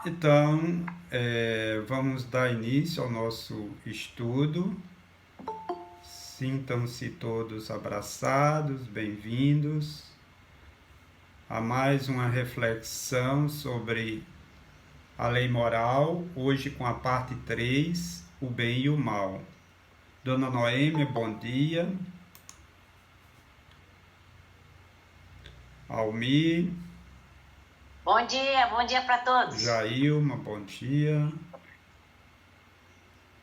Então, vamos dar início ao nosso estudo. Sintam-se todos abraçados, bem-vindos a mais uma reflexão sobre a lei moral, hoje com a parte 3, o bem e o mal. Dona Noêmia, bom dia. Almir. Bom dia para todos. Jailma, bom dia.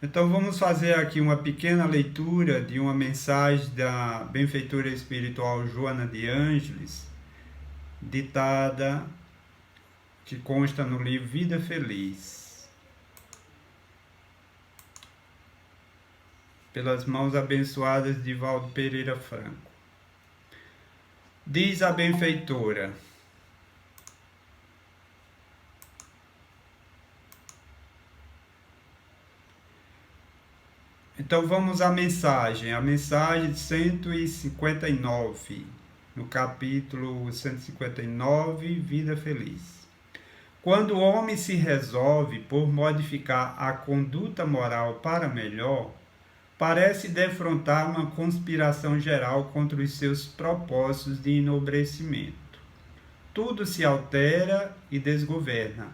Então vamos fazer aqui uma pequena leitura de uma mensagem da benfeitora espiritual Joana de Ângeles, ditada, que consta no livro Vida Feliz, pelas mãos abençoadas de Valdo Pereira Franco. Diz a benfeitora: então vamos à mensagem, a mensagem de 159, no capítulo 159, Vida Feliz. Quando o homem se resolve por modificar a conduta moral para melhor, parece defrontar uma conspiração geral contra os seus propósitos de enobrecimento. Tudo se altera e desgoverna.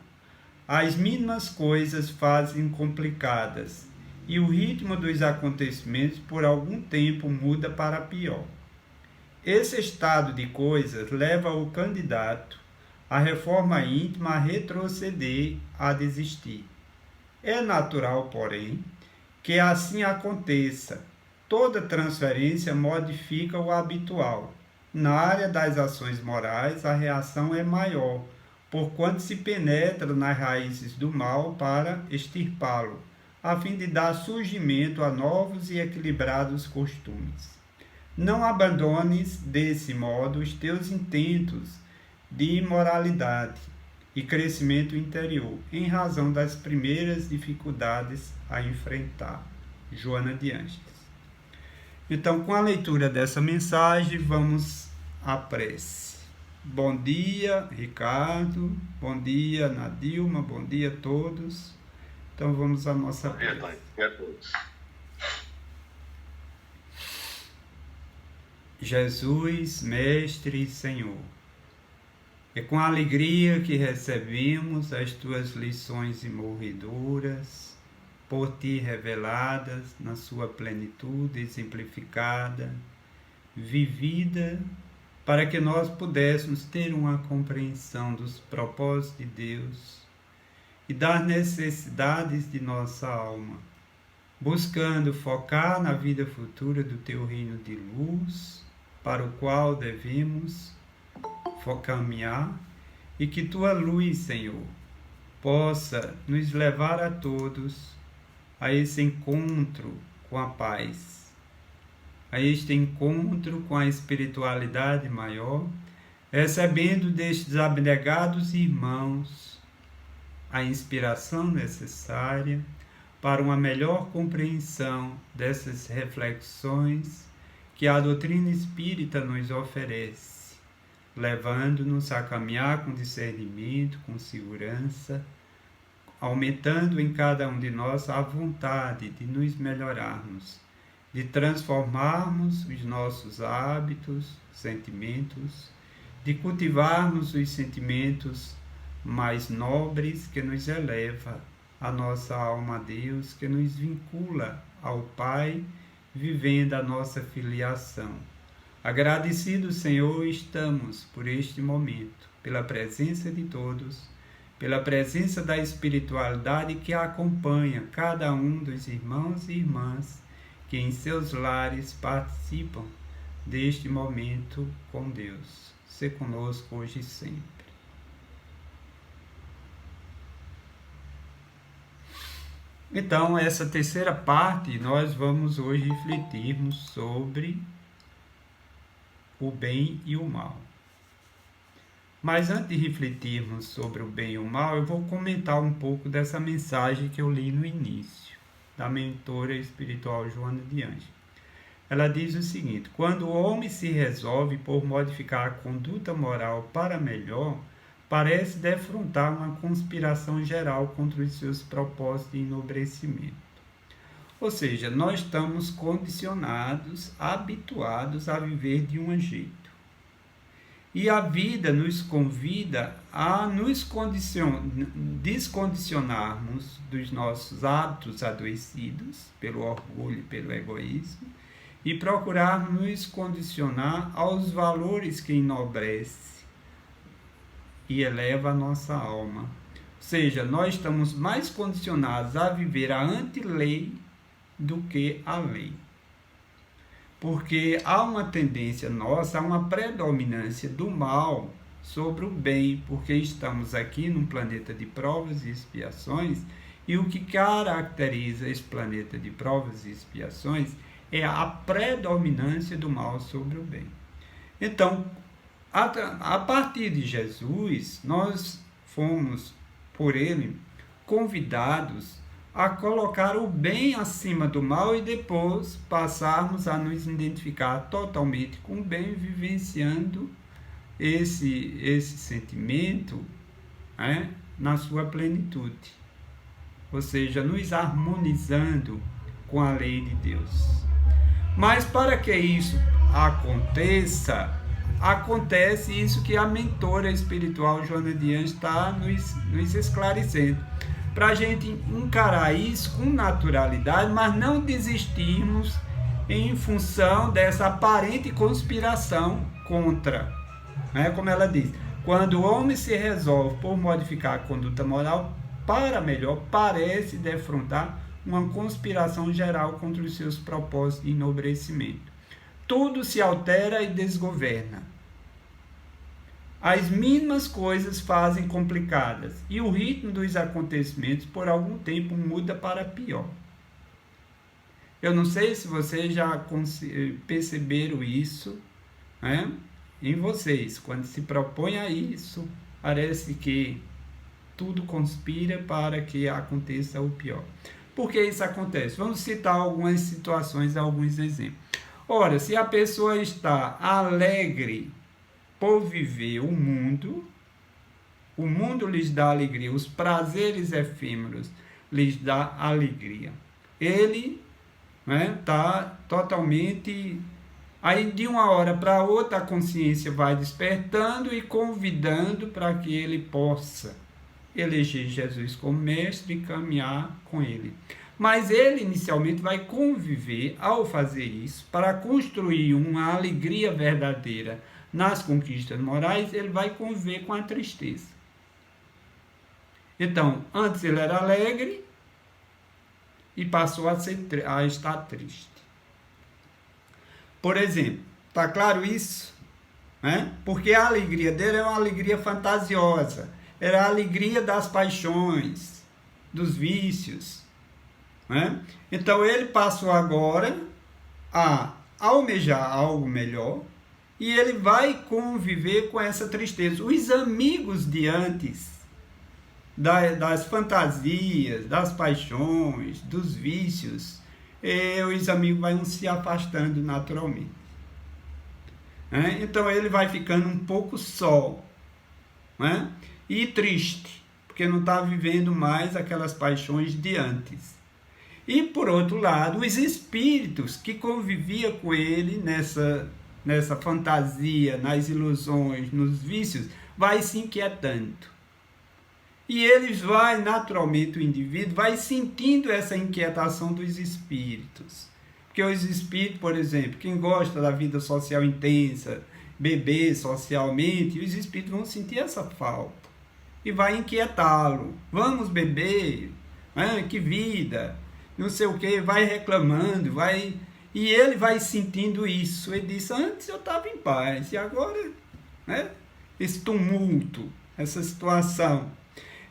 As mínimas coisas fazem complicadas, e o ritmo dos acontecimentos por algum tempo muda para pior. Esse estado de coisas leva o candidato à reforma íntima a retroceder, a desistir. É natural, porém, que assim aconteça. Toda transferência modifica o habitual. Na área das ações morais, a reação é maior, porquanto se penetra nas raízes do mal para extirpá-lo, a fim de dar surgimento a novos e equilibrados costumes. Não abandones, desse modo, os teus intentos de imoralidade e crescimento interior, em razão das primeiras dificuldades a enfrentar. Joana de Ângeles. Então, com a leitura dessa mensagem, vamos à prece. Bom dia, Ricardo. Bom dia, Nadilma. Bom dia a todos. Então vamos à nossa prece. Bom dia a todos. Jesus, Mestre e Senhor, é com alegria que recebemos as tuas lições imorredoras, por ti reveladas na sua plenitude exemplificada, vivida, para que nós pudéssemos ter uma compreensão dos propósitos de Deus e das necessidades de nossa alma, buscando focar na vida futura do teu reino de luz, para o qual devemos caminhar, e que tua luz, Senhor, possa nos levar a todos a esse encontro com a paz, a este encontro com a espiritualidade maior, recebendo destes abnegados irmãos a inspiração necessária para uma melhor compreensão dessas reflexões que a doutrina espírita nos oferece, levando-nos a caminhar com discernimento, com segurança, aumentando em cada um de nós a vontade de nos melhorarmos, de transformarmos os nossos hábitos, sentimentos, de cultivarmos os sentimentos mais nobres que nos eleva a nossa alma a Deus, que nos vincula ao Pai, vivendo a nossa filiação. Agradecidos, Senhor, estamos por este momento, pela presença de todos, pela presença da espiritualidade que acompanha cada um dos irmãos e irmãs que em seus lares participam deste momento com Deus. Se conosco hoje e sempre. Então, essa terceira parte, nós vamos hoje refletirmos sobre o bem e o mal. Mas antes de refletirmos sobre o bem e o mal, eu vou comentar um pouco dessa mensagem que eu li no início, da mentora espiritual Joana de Ângeles. Ela diz o seguinte: quando o homem se resolve por modificar a conduta moral para melhor, parece defrontar uma conspiração geral contra os seus propósitos de enobrecimento. Ou seja, nós estamos condicionados, habituados a viver de um jeito. E a vida nos convida a nos descondicionarmos dos nossos hábitos adoecidos pelo orgulho e pelo egoísmo e procurar nos condicionar aos valores que enobrecem e eleva a nossa alma. Ou seja, nós estamos mais condicionados a viver a anti-lei do que a lei. Porque há uma tendência nossa, há uma predominância do mal sobre o bem, porque estamos aqui num planeta de provas e expiações, e o que caracteriza esse planeta de provas e expiações é a predominância do mal sobre o bem. Então, a partir de Jesus, nós fomos, por ele, convidados a colocar o bem acima do mal e depois passarmos a nos identificar totalmente com o bem, vivenciando esse sentimento, né, na sua plenitude. Ou seja, nos harmonizando com a lei de Deus. Mas para que isso acontece isso que a mentora espiritual Joana de Ângeles está nos esclarecendo. Para a gente encarar isso com naturalidade, mas não desistirmos em função dessa aparente conspiração contra. Como ela diz, quando o homem se resolve por modificar a conduta moral para melhor, parece defrontar uma conspiração geral contra os seus propósitos de enobrecimento. Tudo se altera e desgoverna. As mínimas coisas fazem complicadas e o ritmo dos acontecimentos por algum tempo muda para pior. Eu não sei se vocês já perceberam isso, né, em vocês. Quando se propõe a isso, parece que tudo conspira para que aconteça o pior. Por que isso acontece? Vamos citar algumas situações, alguns exemplos. Ora, se a pessoa está alegre por viver o mundo lhes dá alegria, os prazeres efêmeros lhes dá alegria. Ele está totalmente... Aí de uma hora para outra a consciência vai despertando e convidando para que ele possa eleger Jesus como mestre e caminhar com ele. Mas ele inicialmente vai conviver, ao fazer isso, para construir uma alegria verdadeira nas conquistas morais, ele vai conviver com a tristeza. Então, antes ele era alegre e passou a estar triste. Por exemplo, está claro isso? Porque a alegria dele é uma alegria fantasiosa. Era a alegria das paixões, dos vícios. Então, ele passou agora a almejar algo melhor e ele vai conviver com essa tristeza. Os amigos de antes, das fantasias, das paixões, dos vícios, os amigos vão se afastando naturalmente. Então, ele vai ficando um pouco só, e triste, porque não está vivendo mais aquelas paixões de antes. E, por outro lado, os espíritos que conviviam com ele nessa fantasia, nas ilusões, nos vícios, vai se inquietando. E eles naturalmente o indivíduo vai sentindo essa inquietação dos espíritos. Porque os espíritos, por exemplo, quem gosta da vida social intensa, beber socialmente, os espíritos vão sentir essa falta. E vai inquietá-lo. Vamos beber, que vida, não sei o que, vai reclamando, e ele vai sentindo isso. Ele diz, antes eu estava em paz, e agora, esse tumulto, essa situação.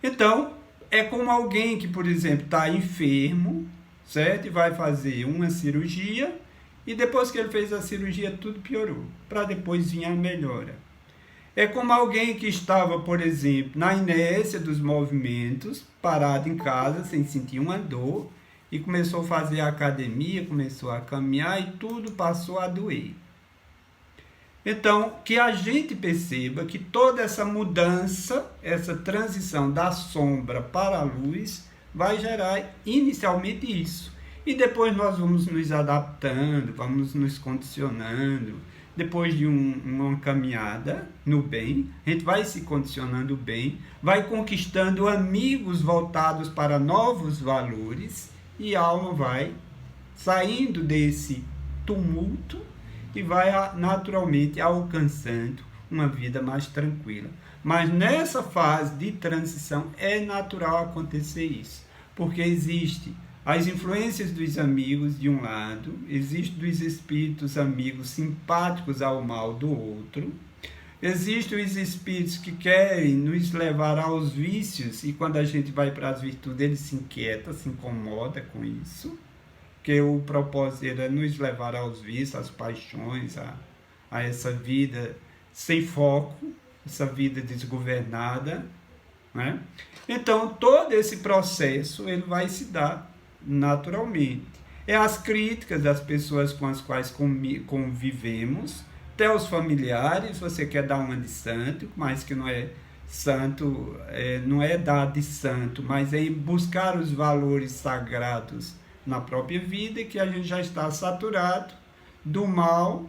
Então, é como alguém que, por exemplo, está enfermo, certo? E vai fazer uma cirurgia, e depois que ele fez a cirurgia, tudo piorou, para depois vir a melhora. É como alguém que estava, por exemplo, na inércia dos movimentos, parado em casa, sem sentir uma dor, e começou a fazer a academia, começou a caminhar, e tudo passou a doer. Então, que a gente perceba que toda essa mudança, essa transição da sombra para a luz, vai gerar inicialmente isso. E depois nós vamos nos adaptando, vamos nos condicionando. Depois de uma caminhada no bem, a gente vai se condicionando bem, vai conquistando amigos voltados para novos valores e a alma vai saindo desse tumulto e vai naturalmente alcançando uma vida mais tranquila. Mas nessa fase de transição é natural acontecer isso, porque existe as influências dos amigos de um lado, existe dos espíritos amigos simpáticos ao mal do outro, existem os espíritos que querem nos levar aos vícios e quando a gente vai para as virtudes ele se inquieta, se incomoda com isso, que o propósito é nos levar aos vícios, às paixões, a essa vida sem foco, essa vida desgovernada, né? Então, todo esse processo ele vai se dar naturalmente. É as críticas das pessoas com as quais convivemos, até os familiares, você quer dar uma de santo, mas que não é santo, não é dar de santo, mas é buscar os valores sagrados na própria vida, que a gente já está saturado do mal,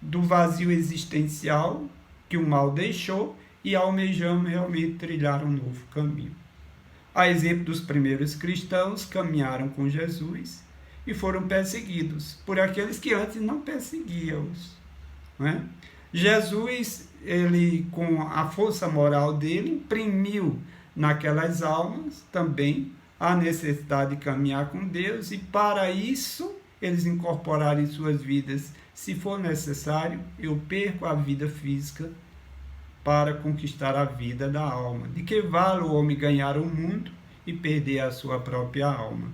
do vazio existencial que o mal deixou e almejamos realmente trilhar um novo caminho. A exemplo dos primeiros cristãos, caminharam com Jesus e foram perseguidos por aqueles que antes não perseguiam-os, né? Jesus, ele com a força moral dele, imprimiu naquelas almas também a necessidade de caminhar com Deus e para isso eles incorporarem em suas vidas, se for necessário, eu perco a vida física para conquistar a vida da alma. De que vale o homem ganhar o mundo e perder a sua própria alma?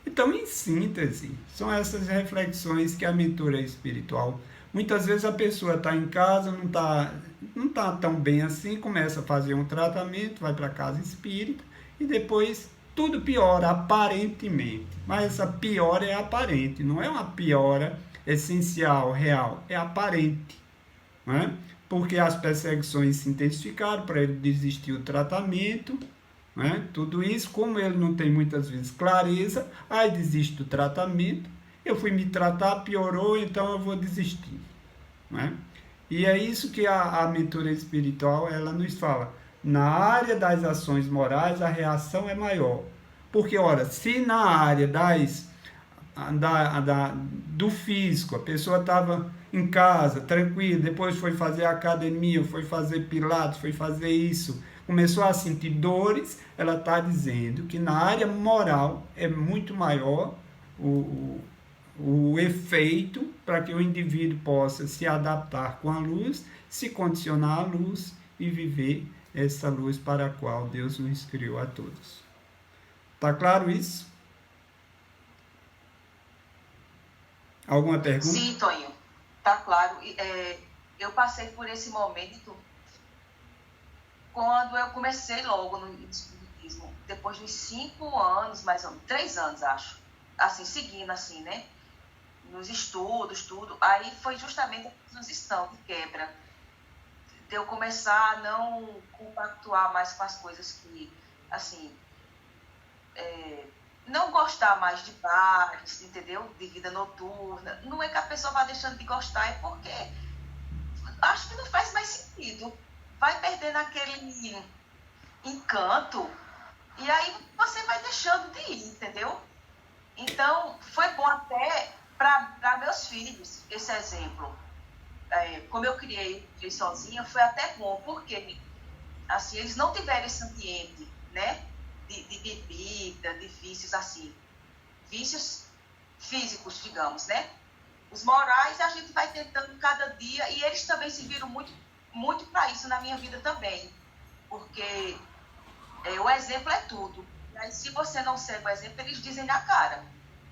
Então, em síntese, são essas reflexões que a mentoria espiritual, muitas vezes a pessoa está em casa, não tá tão bem assim, começa a fazer um tratamento, vai para a casa espírita e depois tudo piora aparentemente. Mas essa piora é aparente, não é uma piora essencial, real, é aparente, não é? Porque as perseguições se intensificaram para ele desistir do tratamento, né? Tudo isso, como ele não tem muitas vezes clareza, aí desiste do tratamento, eu fui me tratar, piorou, então eu vou desistir, né? E é isso que a mentoria espiritual ela nos fala. Na área das ações morais, a reação é maior. Porque, ora, se na área do físico, a pessoa estava em casa, tranquila, depois foi fazer academia, foi fazer pilates, foi fazer isso, começou a sentir dores, ela está dizendo que na área moral é muito maior o efeito para que o indivíduo possa se adaptar com a luz, se condicionar à luz e viver essa luz para a qual Deus nos criou a todos. Está claro isso? Alguma pergunta? Sim, Toninho, está claro. Eu passei por esse momento quando eu comecei logo no espiritismo, depois de 5 anos, mais ou menos, 3 anos, acho, assim, seguindo assim, né? Nos estudos, tudo. Aí foi justamente a transição de quebra, de eu começar a não compactuar mais com as coisas que, assim, não gostar mais de bares, entendeu? De vida noturna. Não é que a pessoa vá deixando de gostar, é porque acho que não faz mais sentido. Vai perdendo aquele encanto e aí você vai deixando de ir, entendeu? Então, foi bom até para meus filhos esse exemplo. Como eu criei sozinha, foi até bom, porque assim, eles não tiveram esse ambiente, né? De bebida, de vícios assim. Vícios físicos, digamos, né? Os morais a gente vai tentando cada dia e eles também se viram muito, muito para isso na minha vida também. Porque o exemplo é tudo. Mas se você não segue o exemplo, eles dizem na cara.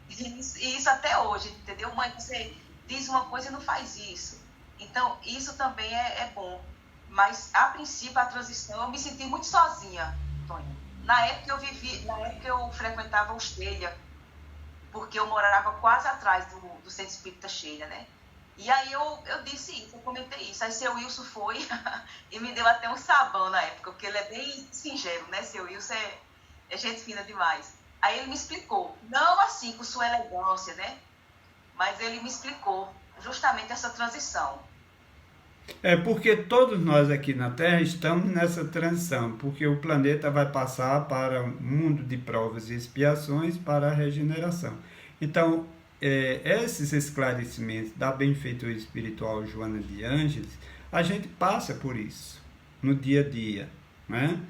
E isso até hoje, entendeu? Mãe, você diz uma coisa e não faz isso. Então, isso também é bom. Mas, a princípio, a transição, eu me senti muito sozinha, Tônia. Na época eu frequentava o Sheila, porque eu morava quase atrás do Centro Espírita Sheila, né? E aí eu disse isso, eu comentei isso. Aí seu Wilson foi e me deu até um sabão na época, porque ele é bem singelo, né? Seu Wilson é gente fina demais. Aí ele me explicou, não assim com sua elegância, né? Mas ele me explicou justamente essa transição. É porque todos nós aqui na Terra estamos nessa transição, porque o planeta vai passar para um mundo de provas e expiações para a regeneração. Então, esses esclarecimentos da benfeitora espiritual Joana de Ângeles, a gente passa por isso no dia a dia, né?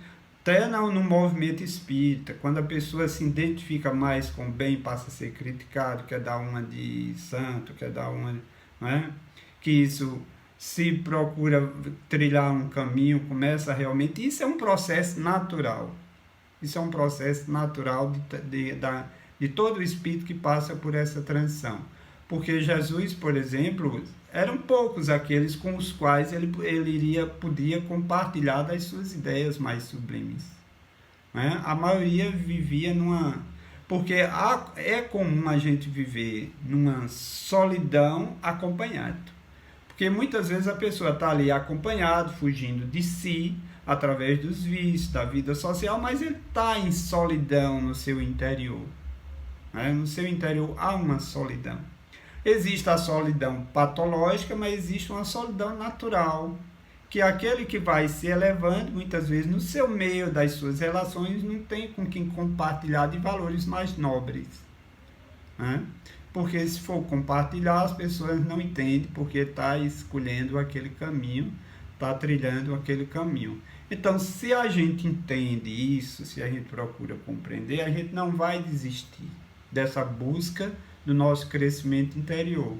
Até no movimento espírita, quando a pessoa se identifica mais com o bem, passa a ser criticado, quer dar uma de santo, quer dar uma, né? Que isso se procura trilhar um caminho, começa realmente. Isso é um processo natural. Isso é um processo natural de todo o espírito que passa por essa transição. Porque Jesus, por exemplo, eram poucos aqueles com os quais ele podia compartilhar das suas ideias mais sublimes. Né? A maioria vivia numa. Porque é comum a gente viver numa solidão acompanhado. Porque muitas vezes a pessoa está ali acompanhado, fugindo de si, através dos vícios, da vida social, mas ele está em solidão no seu interior. Né? No seu interior há uma solidão. Existe a solidão patológica, mas existe uma solidão natural, que é aquele que vai se elevando, muitas vezes no seu meio das suas relações, não tem com quem compartilhar de valores mais nobres. Né? Porque se for compartilhar, as pessoas não entendem porque está escolhendo aquele caminho, está trilhando aquele caminho. Então, se a gente entende isso, se a gente procura compreender, a gente não vai desistir dessa busca do nosso crescimento interior.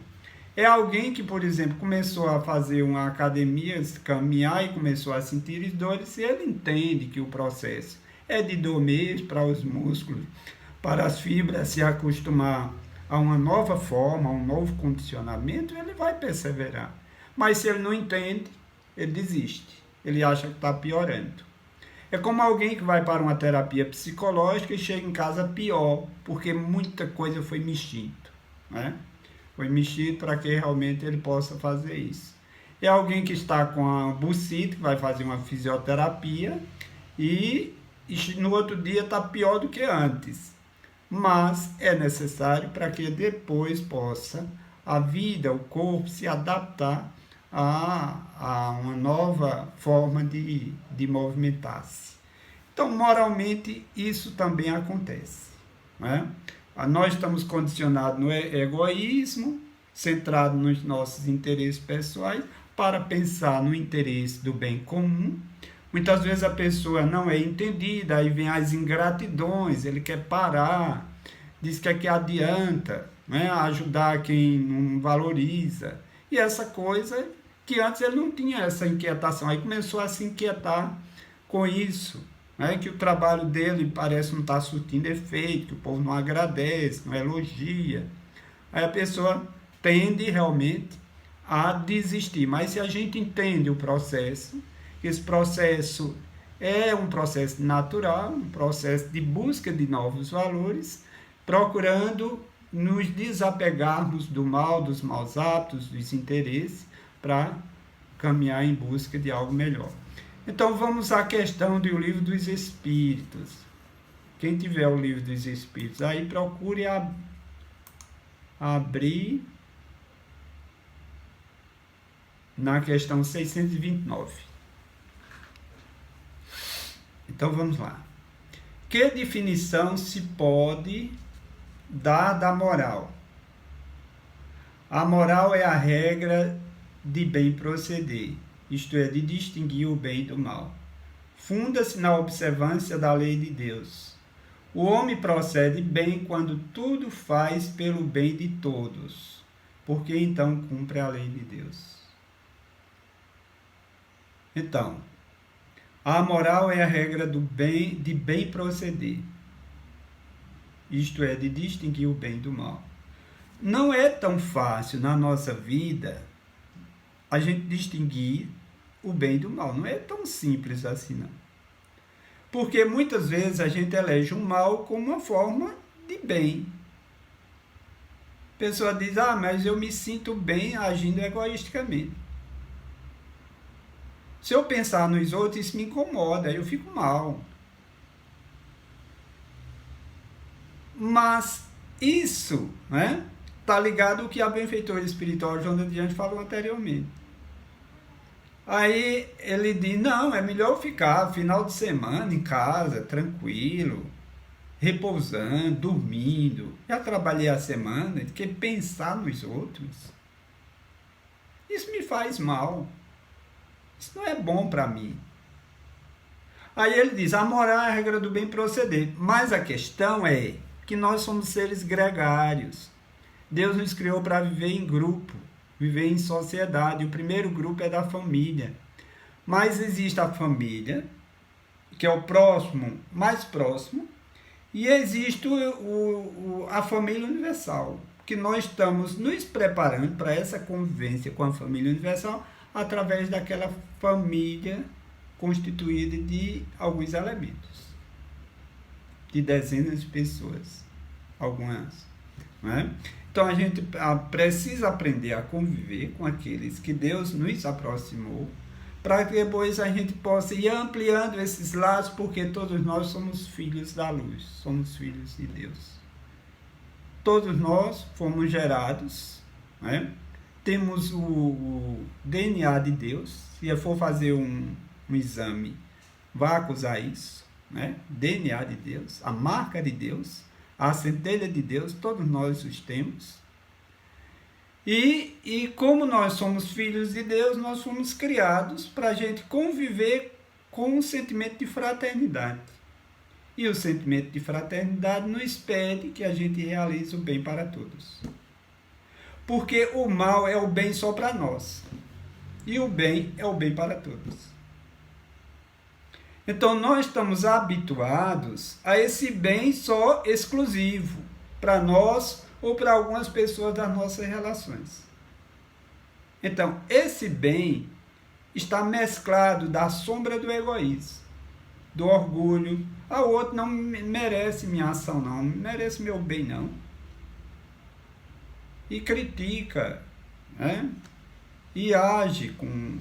É alguém que, por exemplo, começou a fazer uma academia, caminhar e começou a sentir dores, se ele entende que o processo é de dormir para os músculos, para as fibras se acostumar a uma nova forma, a um novo condicionamento, ele vai perseverar. Mas se ele não entende, ele desiste. Ele acha que está piorando. É como alguém que vai para uma terapia psicológica e chega em casa pior, porque muita coisa foi mexido. Né? Foi mexido para que realmente ele possa fazer isso. É alguém que está com a bucite, que vai fazer uma fisioterapia e no outro dia está pior do que antes. Mas é necessário para que depois possa a vida, o corpo se adaptar a uma nova forma de movimentar-se. Então, moralmente, isso também acontece. Né? Nós estamos condicionados no egoísmo, centrado nos nossos interesses pessoais, para pensar no interesse do bem comum. Muitas vezes a pessoa não é entendida, aí vem as ingratidões, ele quer parar, diz que é que adianta, né, ajudar quem não valoriza. E essa coisa que antes ele não tinha essa inquietação, aí começou a se inquietar com isso, né, que o trabalho dele parece não estar surtindo efeito, que o povo não agradece, não elogia. Aí a pessoa tende realmente a desistir. Mas se a gente entende o processo, esse processo é um processo natural, um processo de busca de novos valores, procurando nos desapegarmos do mal, dos maus hábitos, dos interesses, para caminhar em busca de algo melhor. Então vamos à questão do Livro dos Espíritos. Quem tiver o Livro dos Espíritos aí, procure abrir na questão 629. Então vamos lá. Que definição se pode dar da moral? A moral é a regra de bem proceder, isto é, de distinguir o bem do mal. Funda-se na observância da lei de Deus. O homem procede bem quando tudo faz pelo bem de todos, porque então cumpre a lei de Deus. Então, a moral é a regra do bem, de bem proceder, isto é, de distinguir o bem do mal. Não é tão fácil na nossa vida a gente distinguir o bem do mal. Não é tão simples assim, não. Porque muitas vezes a gente elege o mal como uma forma de bem. A pessoa diz, mas eu me sinto bem agindo egoisticamente. Se eu pensar nos outros, isso me incomoda, eu fico mal. Mas isso, né, está ligado ao que a benfeitora espiritual Joana de Anjos falou anteriormente. Aí ele diz, não, é melhor ficar final de semana em casa, tranquilo, repousando, dormindo. Já trabalhei a semana, do que pensar nos outros. Isso me faz mal. Isso não é bom para mim. Aí ele diz, a moral é a regra do bem proceder. Mas a questão é que nós somos seres gregários. Deus nos criou para viver em grupo, viver em sociedade. O primeiro grupo é da família. Mas existe a família, que é o próximo, mais próximo, e existe a família universal, que nós estamos nos preparando para essa convivência com a família universal através daquela família constituída de alguns elementos, de dezenas de pessoas, algumas, né? Então a gente precisa aprender a conviver com aqueles que Deus nos aproximou, para que depois a gente possa ir ampliando esses laços, porque todos nós somos filhos da luz, somos filhos de Deus. Todos nós fomos gerados, né? Temos o DNA de Deus. Se for fazer um exame, vai acusar isso, né? DNA de Deus, a marca de Deus, a centelha de Deus, todos nós os temos. E como nós somos filhos de Deus, nós fomos criados para a gente conviver com um sentimento de fraternidade. E o sentimento de fraternidade nos pede que a gente realize o bem para todos. Porque o mal é o bem só para nós. E o bem é o bem para todos. Então nós estamos habituados a esse bem só exclusivo para nós ou para algumas pessoas das nossas relações. Então, esse bem está mesclado da sombra do egoísmo, do orgulho. O outro não merece minha ação, não merece meu bem, não. E critica, né? E age com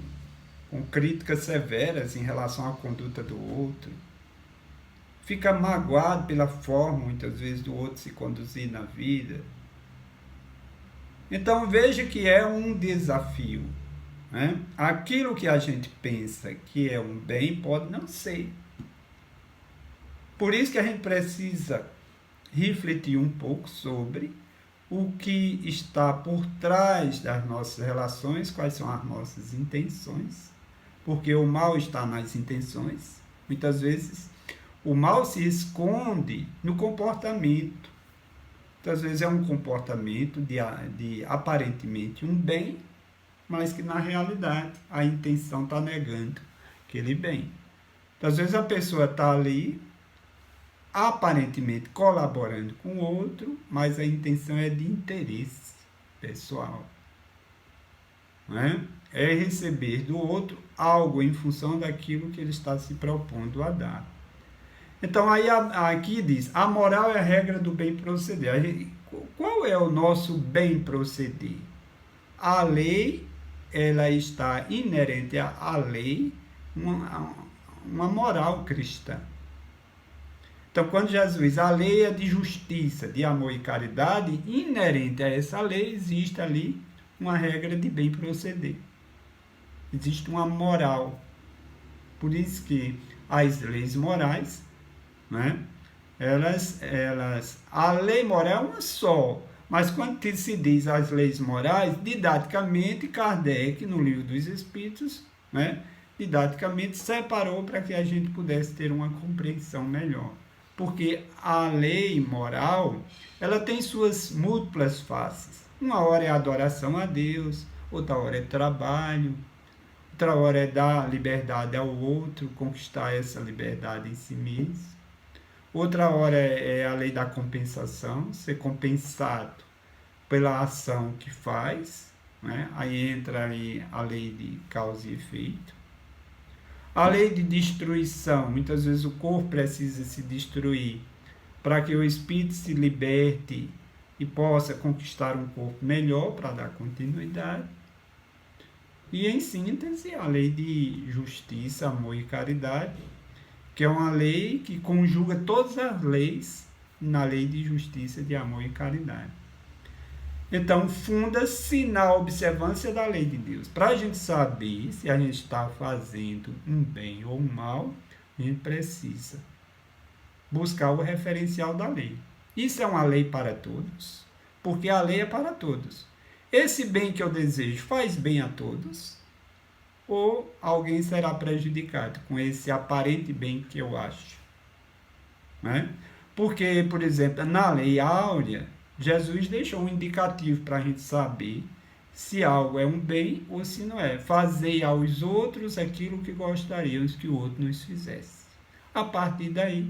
críticas severas em relação à conduta do outro. Fica magoado pela forma, muitas vezes, do outro se conduzir na vida. Então, veja que é um desafio, né? Aquilo que a gente pensa que é um bem pode não ser. Por isso que a gente precisa refletir um pouco sobre o que está por trás das nossas relações, quais são as nossas intenções, porque o mal está nas intenções. Muitas vezes o mal se esconde no comportamento. Muitas vezes é um comportamento de aparentemente um bem, mas que na realidade a intenção está negando aquele bem. Então, às vezes a pessoa está ali aparentemente colaborando com o outro, mas a intenção é de interesse pessoal. Né? É receber do outro algo em função daquilo que ele está se propondo a dar. Então, aí aqui diz, a moral é a regra do bem proceder. Qual é o nosso bem proceder? A lei, ela está inerente à lei, uma moral cristã. Então, quando Jesus, a lei é de justiça, de amor e caridade, inerente a essa lei, existe ali uma regra de bem proceder. Existe uma moral. Por isso que as leis morais, né, a lei moral é uma só, mas quando se diz as leis morais, didaticamente, Kardec, no Livro dos Espíritos, né, didaticamente separou para que a gente pudesse ter uma compreensão melhor. Porque a lei moral, ela tem suas múltiplas faces. Uma hora é adoração a Deus, outra hora é trabalho, outra hora é dar liberdade ao outro, conquistar essa liberdade em si mesmo. Outra hora é a lei da compensação, ser compensado pela ação que faz, né? Aí entra aí a lei de causa e efeito. A lei de destruição, muitas vezes o corpo precisa se destruir para que o espírito se liberte e possa conquistar um corpo melhor para dar continuidade. E em síntese, a lei de justiça, amor e caridade, que é uma lei que conjuga todas as leis na lei de justiça, de amor e caridade. Então, funda-se na observância da lei de Deus. Para a gente saber se a gente está fazendo um bem ou um mal, a gente precisa buscar o referencial da lei. Isso é uma lei para todos, porque a lei é para todos. Esse bem que eu desejo faz bem a todos? Ou alguém será prejudicado com esse aparente bem que eu acho? Né? Porque, por exemplo, na lei áurea, Jesus deixou um indicativo para a gente saber se algo é um bem ou se não é. Fazei aos outros aquilo que gostaríamos que o outro nos fizesse. A partir daí,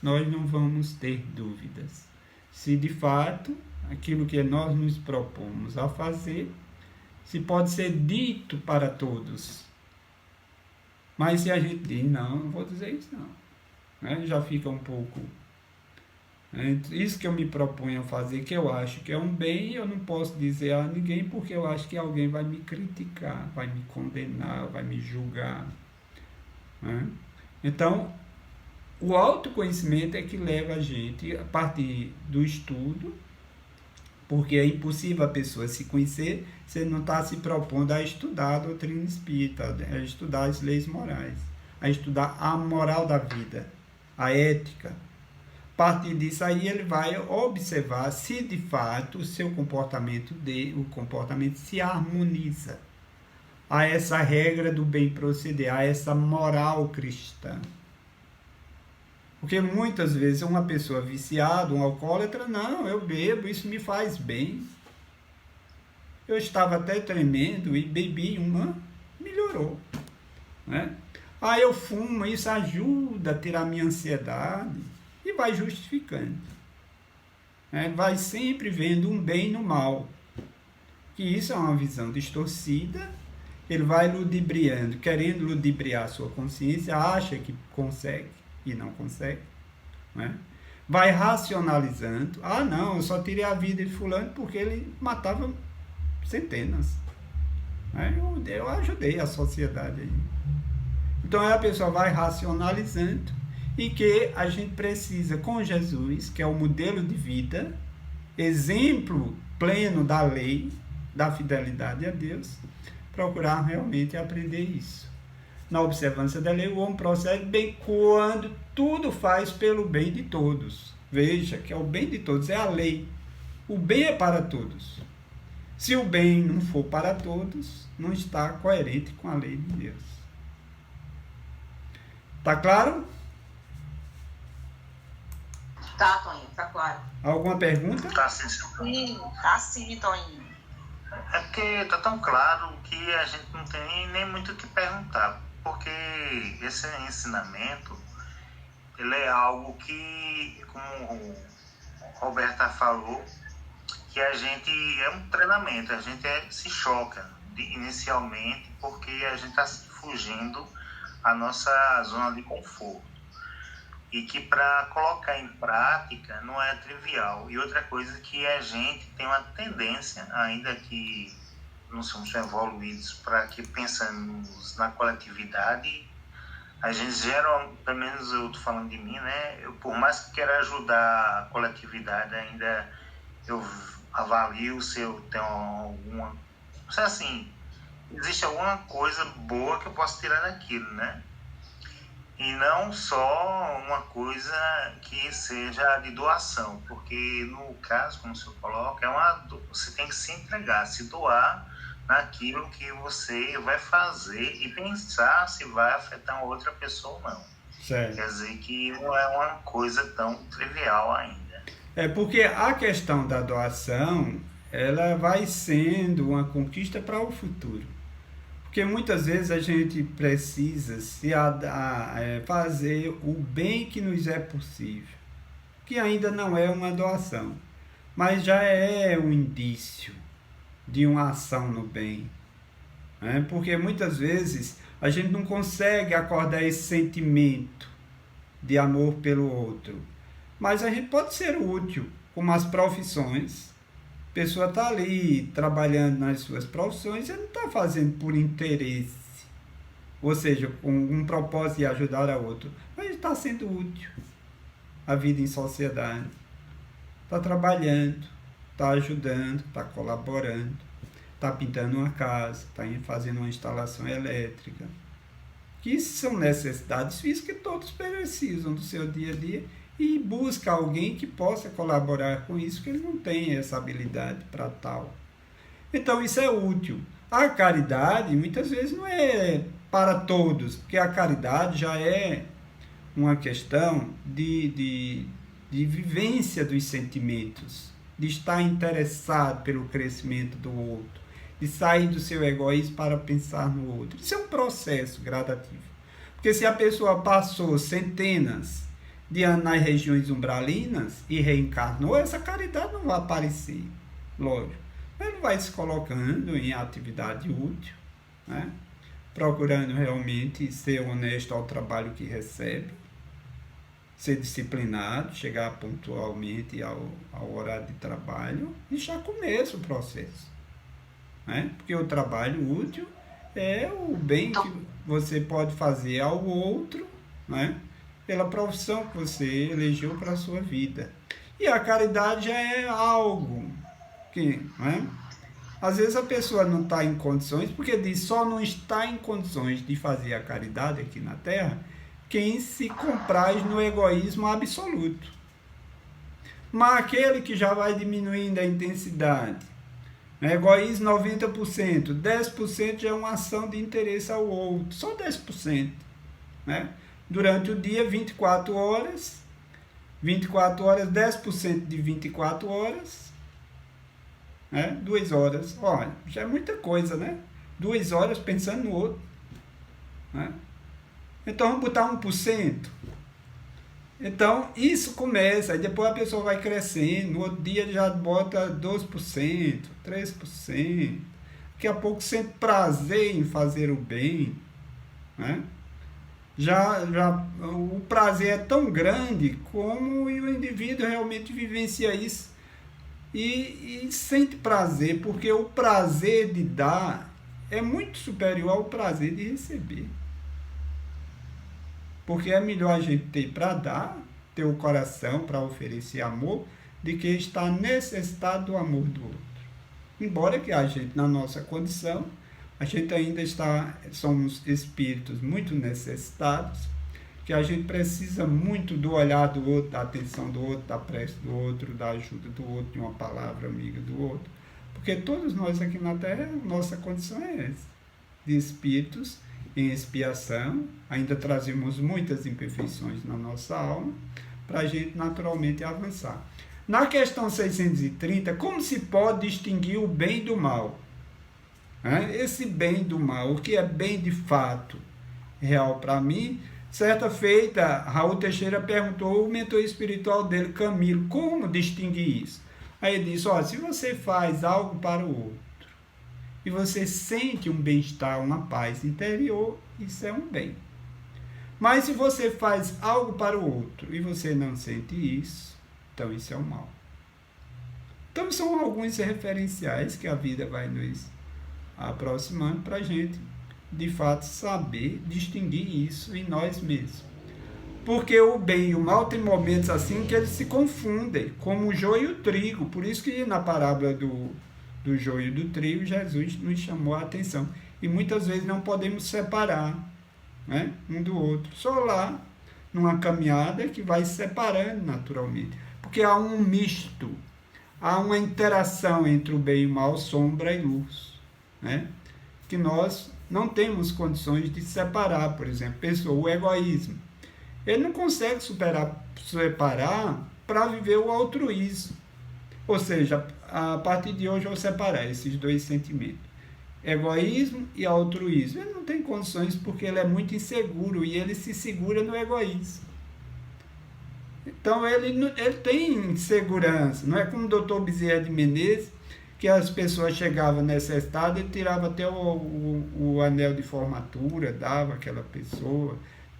nós não vamos ter dúvidas se de fato aquilo que nós nos propomos a fazer, se pode ser dito para todos. Mas se a gente diz, não vou dizer isso não, né? Já fica um pouco... Isso que eu me proponho a fazer, que eu acho que é um bem, eu não posso dizer a ninguém, porque eu acho que alguém vai me criticar, vai me condenar, vai me julgar. Né? Então, o autoconhecimento é que leva a gente, a partir do estudo, porque é impossível a pessoa se conhecer se não está se propondo a estudar a doutrina espírita, a estudar as leis morais, a estudar a moral da vida, a ética. A partir disso aí ele vai observar se de fato o seu comportamento, o comportamento se harmoniza a essa regra do bem proceder, a essa moral cristã. Porque muitas vezes uma pessoa viciada, um alcoólatra, não, eu bebo, isso me faz bem. Eu estava até tremendo e bebi uma, melhorou. Né? Eu fumo, isso ajuda a tirar minha ansiedade. E vai justificando. Vai sempre vendo um bem no mal. Que isso é uma visão distorcida. Ele vai ludibriando, querendo ludibriar a sua consciência, acha que consegue e não consegue. Né? Vai racionalizando. Não, eu só tirei a vida de fulano porque ele matava centenas. Eu ajudei a sociedade aí. Então a pessoa vai racionalizando e que a gente precisa, com Jesus, que é o modelo de vida, exemplo pleno da lei, da fidelidade a Deus, procurar realmente aprender isso. Na observância da lei, o homem procede bem quando tudo faz pelo bem de todos. Veja que é o bem de todos, é a lei. O bem é para todos. Se o bem não for para todos, não está coerente com a lei de Deus. Tá claro? Tá, Toninho, tá claro. Alguma pergunta? Tá sim, Tá sim, Toninho. É porque tá tão claro que a gente não tem nem muito o que perguntar, porque esse ensinamento, ele é algo que, como o Roberta falou, que a gente é um treinamento, a gente se choca inicialmente porque a gente está fugindo a nossa zona de conforto. E que para colocar em prática não é trivial. E outra coisa que a gente tem uma tendência, ainda que não somos evoluídos para que pensamos na coletividade, a gente gera, pelo menos eu estou falando de mim, né? Por mais que queira ajudar a coletividade, ainda eu avalio se eu tenho alguma... Não sei, assim, existe alguma coisa boa que eu posso tirar daquilo, né? E não só uma coisa que seja de doação, porque no caso, como o senhor coloca, você tem que se entregar, se doar naquilo que você vai fazer e pensar se vai afetar uma outra pessoa ou não. Certo. Quer dizer que não é uma coisa tão trivial ainda. É porque a questão da doação, ela vai sendo uma conquista para o futuro. Porque muitas vezes a gente precisa fazer o bem que nos é possível, que ainda não é uma doação, mas já é um indício de uma ação no bem. Né? Porque muitas vezes a gente não consegue acordar esse sentimento de amor pelo outro. Mas a gente pode ser útil, como as profissões. A pessoa está ali trabalhando nas suas profissões e não está fazendo por interesse, ou seja, com um propósito de ajudar a outro, mas está sendo útil à vida em sociedade. Está trabalhando, está ajudando, está colaborando, está pintando uma casa, está fazendo uma instalação elétrica. Que isso são necessidades físicas que todos precisam do seu dia a dia e busca alguém que possa colaborar com isso, que ele não tem essa habilidade para tal. Então isso é útil. A caridade muitas vezes não é para todos, porque a caridade já é uma questão de vivência dos sentimentos, de estar interessado pelo crescimento do outro, de sair do seu egoísmo para pensar no outro. Isso é um processo gradativo. Porque se a pessoa passou centenas de anos nas regiões umbralinas e reencarnou, essa caridade não vai aparecer, lógico. Ele vai se colocando em atividade útil, né? Procurando realmente ser honesto ao trabalho que recebe, ser disciplinado, chegar pontualmente ao horário de trabalho e já começa o processo. Né? Porque o trabalho útil é o bem que você pode fazer ao outro, né? Pela profissão que você elegeu para a sua vida. E a caridade já é algo que, né? Às vezes a pessoa não está em condições, porque diz só não está em condições de fazer a caridade aqui na Terra quem se compraz no egoísmo absoluto. Mas aquele que já vai diminuindo a intensidade, egoísmo 90%, 10% já é uma ação de interesse ao outro, só 10%. Né? Durante o dia, 24 horas, 10% de 24 horas, né? 2 horas, olha, já é muita coisa, né? 2 horas pensando no outro. Né? Então, vamos botar 1%. Então, isso começa, aí depois a pessoa vai crescendo, no outro dia já bota 2%, 3%, daqui a pouco sente prazer em fazer o bem, né? O prazer é tão grande como o indivíduo realmente vivencia isso e sente prazer, porque o prazer de dar é muito superior ao prazer de receber. Porque é melhor a gente ter para dar, ter o coração para oferecer amor, do que estar necessitado do amor do outro. Embora que a gente, na nossa condição, a gente ainda somos espíritos muito necessitados, que a gente precisa muito do olhar do outro, da atenção do outro, da prece do outro, da ajuda do outro, de uma palavra amiga do outro. Porque todos nós aqui na Terra, nossa condição é essa, de espíritos em expiação, ainda trazemos muitas imperfeições na nossa alma, para a gente naturalmente avançar. Na questão 630, como se pode distinguir o bem do mal? Esse bem do mal, o que é bem de fato real para mim? Certa feita, Raul Teixeira perguntou ao mentor espiritual dele, Camilo, como distinguir isso? Aí ele disse, se você faz algo para o outro, e você sente um bem-estar, uma paz interior, isso é um bem. Mas se você faz algo para o outro e você não sente isso, então isso é um mal. Então são alguns referenciais que a vida vai nos aproximando para a gente, de fato, saber distinguir isso em nós mesmos. Porque o bem e o mal tem momentos assim que eles se confundem, como o joio e o trigo. Por isso que na parábola do joio e do trigo, Jesus nos chamou a atenção. E muitas vezes não podemos separar, né, um do outro. Só lá, numa caminhada que vai se separando naturalmente. Porque há um misto, há uma interação entre o bem e o mal, sombra e luz. Né? Que nós não temos condições de separar, por exemplo, o egoísmo. Ele não consegue separar para viver o altruísmo. Ou seja, a partir de hoje eu vou separar esses dois sentimentos, egoísmo e altruísmo. Ele não tem condições porque ele é muito inseguro e ele se segura no egoísmo. Então ele tem insegurança, não é como o Dr. Bezerra de Menezes, que as pessoas chegavam necessitadas, ele tirava até o anel de formatura, dava àquela pessoa,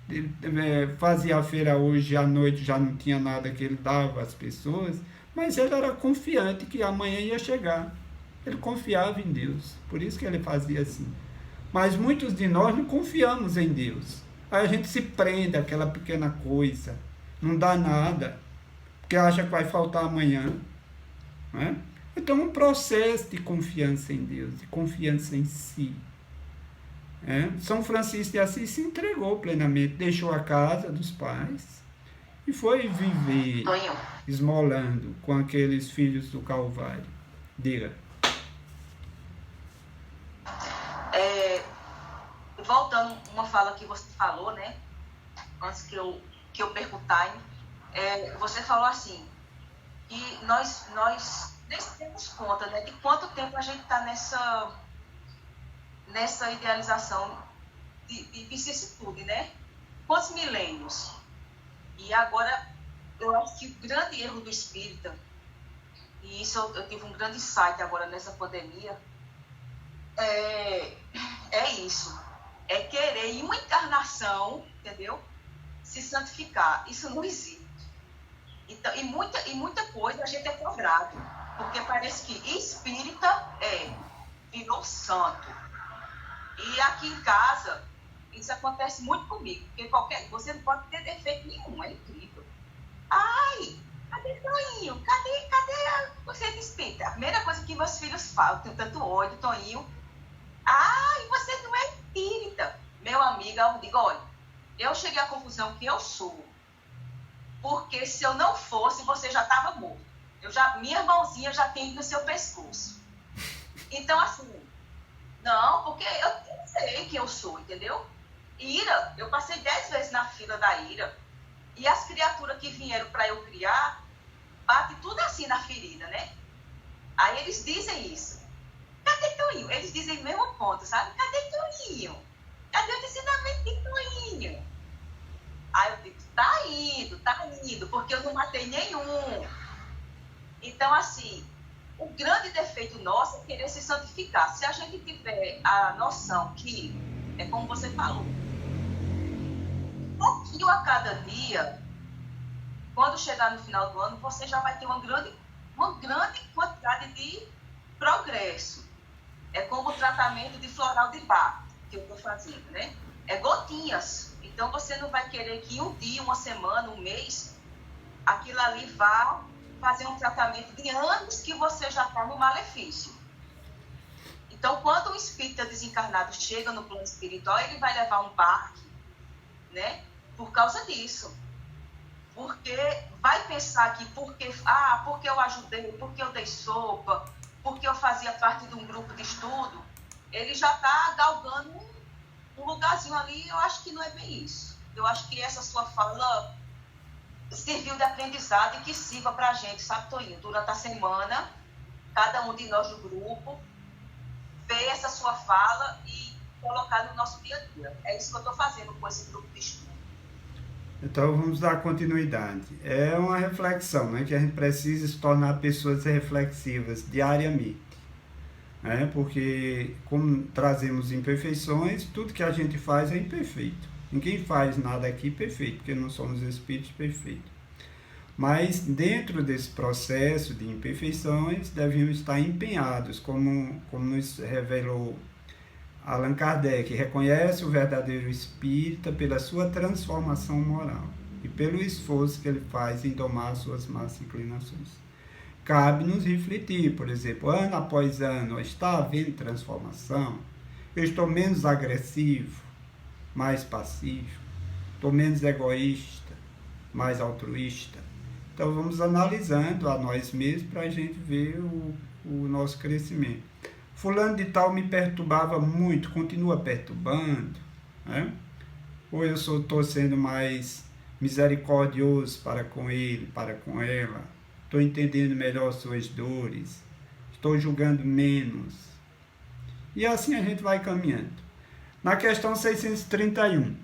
Ele fazia a feira hoje à noite, já não tinha nada que ele dava às pessoas, mas ele era confiante que amanhã ia chegar. Ele confiava em Deus, por isso que ele fazia assim. Mas muitos de nós não confiamos em Deus. Aí a gente se prende àquela pequena coisa, não dá nada, porque acha que vai faltar amanhã. Não é? Então, um processo de confiança em Deus, de confiança em si. São Francisco de Assis se entregou plenamente, deixou a casa dos pais e foi viver esmolando com aqueles filhos do Calvário. Diga. Voltando uma fala que você falou, né? Antes que eu perguntar, você falou assim, que nós nem temos conta, né, de quanto tempo a gente está nessa idealização de vicissitude, né? Quantos milênios? E agora, eu acho que o grande erro do espírita, e isso eu tive um grande insight agora nessa pandemia, é isso. É querer em uma encarnação, entendeu? Se santificar. Isso não existe. Então, e muita coisa a gente é cobrado. Porque parece que espírita virou santo. E aqui em casa, isso acontece muito comigo. Porque você não pode ter defeito nenhum. É incrível. Ai, cadê Toinho? Cadê você de espírita? A primeira coisa que meus filhos falam, tenho tanto ódio, Toinho. Ai, você não é espírita. Meu amigo, eu digo, olha, eu cheguei à conclusão que eu sou. Porque se eu não fosse, você já estava morto. Minha mãozinha já tem no seu pescoço. Então, assim, não, porque eu sei que eu sou, entendeu? Ira, eu passei 10 vezes na fila da Ira. E as criaturas que vieram para eu criar, bate tudo assim na ferida, né? Aí eles dizem isso. Cadê Toinho? Eles dizem o mesmo ponto, sabe? Cadê Toinho? Cadê o ensinamento de Toinho? Aí eu digo, tá indo, porque eu não matei nenhum. Então, assim, o grande defeito nosso é querer se santificar. Se a gente tiver a noção que, é como você falou, um pouquinho a cada dia, quando chegar no final do ano, você já vai ter uma grande quantidade de progresso. É como o tratamento de floral de Bach, que eu estou fazendo, né? É gotinhas. Então, você não vai querer que um dia, uma semana, um mês, aquilo ali vá fazer um tratamento de anos que você já está no malefício. Então, quando o espírita desencarnado chega no plano espiritual, ele vai levar um baque, né? Por causa disso. Porque vai pensar que porque eu ajudei, porque eu dei sopa, porque eu fazia parte de um grupo de estudo, ele já está galgando um lugarzinho ali. Eu acho que não é bem isso. Eu acho que essa sua fala serviu de aprendizado e que sirva para a gente, sabe, Toinho? Durante a semana, cada um de nós do grupo ver essa sua fala e colocar no nosso dia a dia. É isso que eu estou fazendo com esse grupo de estudo. Então vamos dar continuidade. É uma reflexão, né, que a gente precisa se tornar pessoas reflexivas diariamente. Porque como trazemos imperfeições, tudo que a gente faz é imperfeito. Ninguém faz nada aqui perfeito, porque não somos espíritos perfeitos. Mas dentro desse processo de imperfeições, devemos estar empenhados, como nos revelou Allan Kardec, reconhece o verdadeiro espírita pela sua transformação moral e pelo esforço que ele faz em domar suas más inclinações. Cabe-nos refletir, por exemplo, ano após ano, está havendo transformação? Eu estou menos agressivo, mais pacífico, estou menos egoísta, mais altruísta. Então vamos analisando a nós mesmos para a gente ver o nosso crescimento. Fulano de tal me perturbava muito, continua perturbando, né? Ou eu estou sendo mais misericordioso para com ele, para com ela, estou entendendo melhor suas dores, estou julgando menos. E assim a gente vai caminhando. Na questão 631,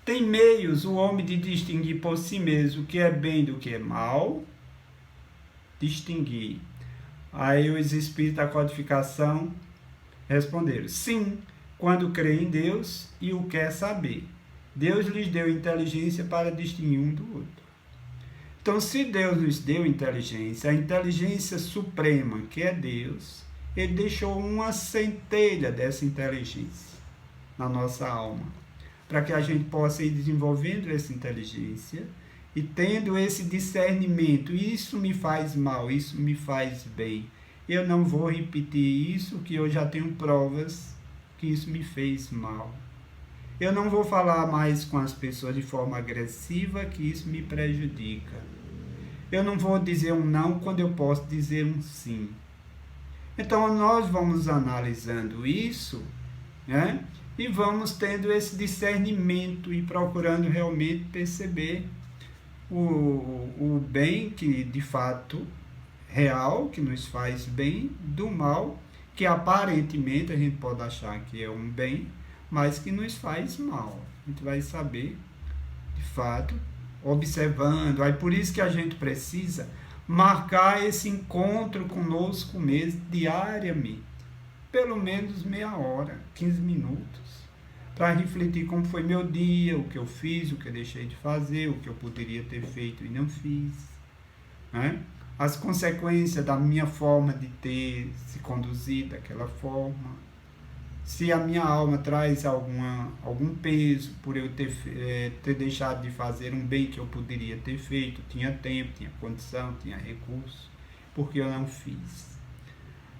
tem meios o homem de distinguir por si mesmo o que é bem do que é mal? Distinguir. Aí os espíritos da codificação responderam, sim, quando crê em Deus e o quer saber. Deus lhes deu inteligência para distinguir um do outro. Então, se Deus nos deu inteligência, a inteligência suprema, que é Deus, Ele deixou uma centelha dessa inteligência na nossa alma, para que a gente possa ir desenvolvendo essa inteligência e tendo esse discernimento. Isso me faz mal, isso me faz bem. Eu não vou repetir isso, que eu já tenho provas que isso me fez mal. Eu não vou falar mais com as pessoas de forma agressiva, que isso me prejudica. Eu não vou dizer um não quando eu posso dizer um sim. Então, nós vamos analisando isso, né? E vamos tendo esse discernimento e procurando realmente perceber o bem que, de fato, real, que nos faz bem, do mal, que aparentemente a gente pode achar que é um bem, mas que nos faz mal. A gente vai saber, de fato, observando. Aí por isso que a gente precisa marcar esse encontro conosco mesmo diariamente, pelo menos meia hora, 15 minutos, para refletir como foi meu dia, o que eu fiz, o que eu deixei de fazer, o que eu poderia ter feito e não fiz, né? As consequências da minha forma de ter se conduzido daquela forma, se a minha alma traz algum peso por eu ter deixado de fazer um bem que eu poderia ter feito, tinha tempo, tinha condição, tinha recurso, porque eu não fiz.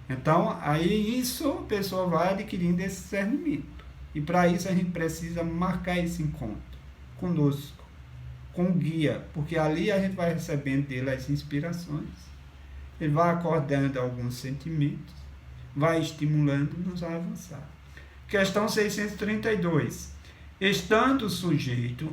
Então, aí isso a pessoa vai adquirindo esse discernimento. E para isso a gente precisa marcar esse encontro conosco, com o guia, porque ali a gente vai recebendo dele as inspirações, ele vai acordando alguns sentimentos, vai estimulando-nos a avançar. Questão 632. Estando sujeito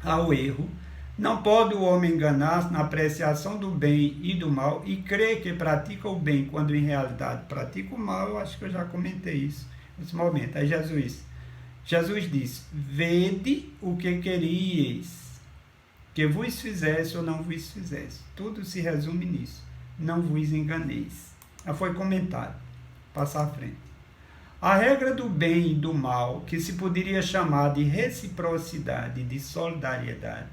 ao erro, não pode o homem enganar-se na apreciação do bem e do mal e crer que pratica o bem quando em realidade pratica o mal. Eu acho que eu já comentei isso nesse momento. Aí Jesus disse: vede o que queríeis que vos fizesse ou não vos fizesse. Tudo se resume nisso. Não vos enganeis. Já foi comentado. Passar à frente. A regra do bem e do mal, que se poderia chamar de reciprocidade e de solidariedade,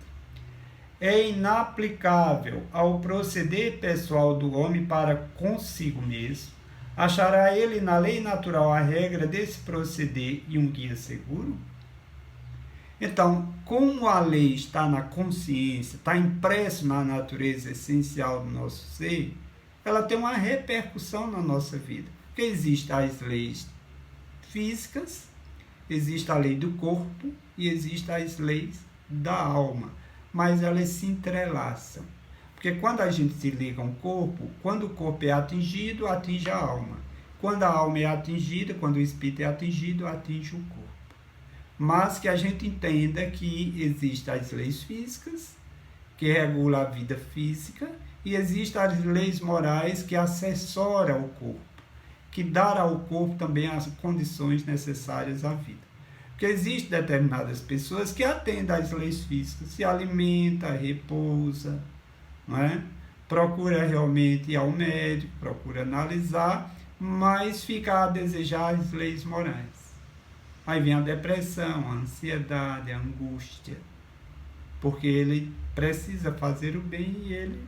é inaplicável ao proceder pessoal do homem para consigo mesmo. Achará ele na lei natural a regra desse proceder e um guia seguro? Então, como a lei está na consciência, está impresso na natureza essencial do nosso ser, ela tem uma repercussão na nossa vida. Porque existem as leis físicas, existe a lei do corpo e existem as leis da alma, mas elas se entrelaçam. Porque quando a gente se liga ao corpo, quando o corpo é atingido, atinge a alma. Quando a alma é atingida, quando o espírito é atingido, atinge o corpo. Mas que a gente entenda que existem as leis físicas, que regulam a vida física, e existem as leis morais que assessoram o corpo, que dão ao corpo também as condições necessárias à vida. Porque existem determinadas pessoas que atendem às leis físicas, se alimenta, repousa, não é? Procura realmente ir ao médico, procura analisar, mas fica a desejar as leis morais. Aí vem a depressão, a ansiedade, a angústia, porque ele precisa fazer o bem e ele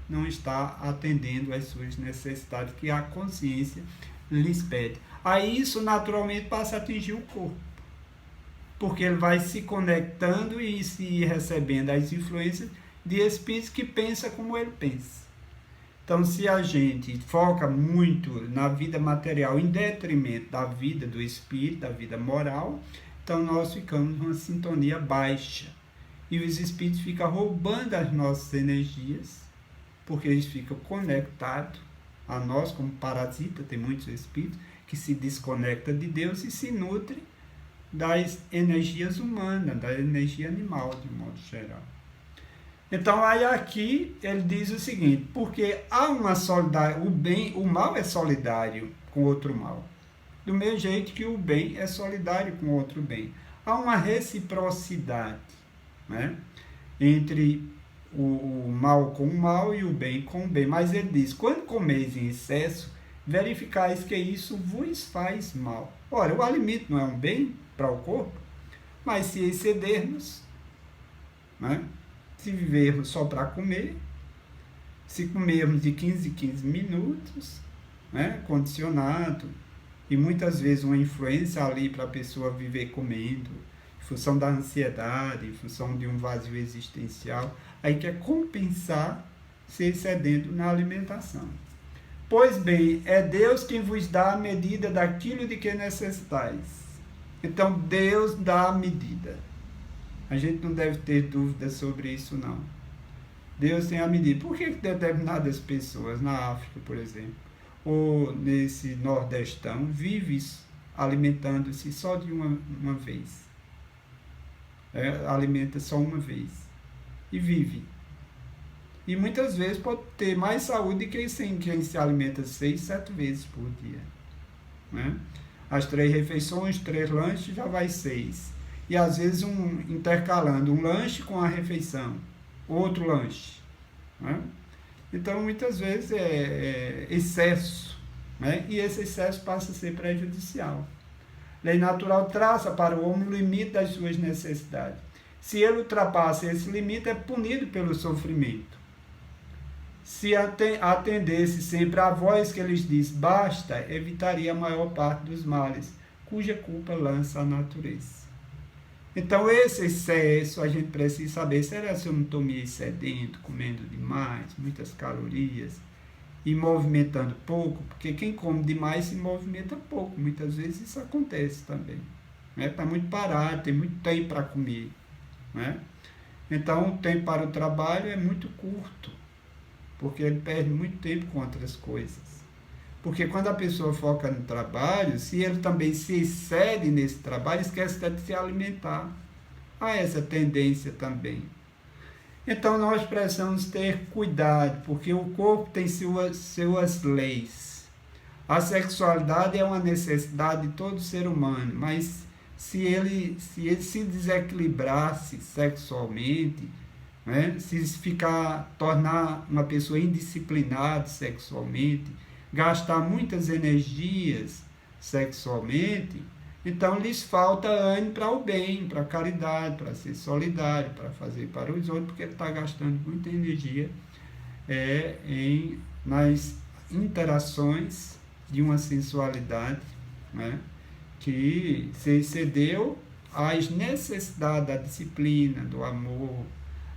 não está atendendo às suas necessidades que a consciência lhes pede. Aí isso naturalmente passa a atingir o corpo, porque ele vai se conectando e se recebendo as influências de espíritos que pensam como ele pensa. Então, se a gente foca muito na vida material em detrimento da vida do espírito, da vida moral, então nós ficamos numa sintonia baixa. E os espíritos ficam roubando as nossas energias, porque eles ficam conectados a nós como parasita. Tem muitos espíritos que se desconectam de Deus e se nutrem das energias humanas, da energia animal, de modo geral. Então, aí aqui ele diz o seguinte: porque há uma solidariedade, o mal é solidário com outro mal, do mesmo jeito que o bem é solidário com outro bem. Há uma reciprocidade, né, entre o mal com o mal e o bem com o bem. Mas ele diz: quando comeis em excesso, verificais que isso vos faz mal. Ora, o alimento não é um bem para o corpo? Mas se excedermos, né? Se vivermos só para comer, se comermos de 15 em 15 minutos, né? Condicionado, e muitas vezes uma influência ali para a pessoa viver comendo, em função da ansiedade, em função de um vazio existencial, aí quer compensar se excedendo na alimentação. Pois bem, é Deus quem vos dá a medida daquilo de que necessitais. Então, Deus dá a medida. A gente não deve ter dúvidas sobre isso, não. Deus tem a medida. Por que determinadas pessoas, na África, por exemplo, ou nesse nordestão, vivem alimentando-se só de uma vez? Alimenta só uma vez. E vive. E muitas vezes pode ter mais saúde que quem se alimenta 6, 7 vezes por dia. Né? As 3 refeições, 3 lanches, já vai 6. E às vezes intercalando um lanche com a refeição, outro lanche. Né? Então muitas vezes é excesso, né? E esse excesso passa a ser prejudicial. Lei natural traça para o homem o limite das suas necessidades. Se ele ultrapassa esse limite, é punido pelo sofrimento. Se atendesse sempre à voz que lhes diz basta, evitaria a maior parte dos males, cuja culpa lança a natureza. Então, esse excesso, a gente precisa saber, será se eu não estou me excedendo, comendo demais, muitas calorias, e movimentando pouco? Porque quem come demais se movimenta pouco, muitas vezes isso acontece também. Está muito parado, tem muito tempo para comer. Né? Então, o tempo para o trabalho é muito curto, porque ele perde muito tempo com outras coisas. Porque quando a pessoa foca no trabalho, se ele também se excede nesse trabalho, esquece de se alimentar. Há essa tendência também. Então nós precisamos ter cuidado, porque o corpo tem suas leis. A sexualidade é uma necessidade de todo ser humano, mas se ele se desequilibrasse sexualmente, né, se tornar uma pessoa indisciplinada sexualmente, gastar muitas energias sexualmente, então lhes falta ânimo para o bem, para a caridade, para ser solidário, para fazer para os outros, porque ele está gastando muita energia nas interações de uma sensualidade, né, que se excedeu às necessidades da disciplina, do amor,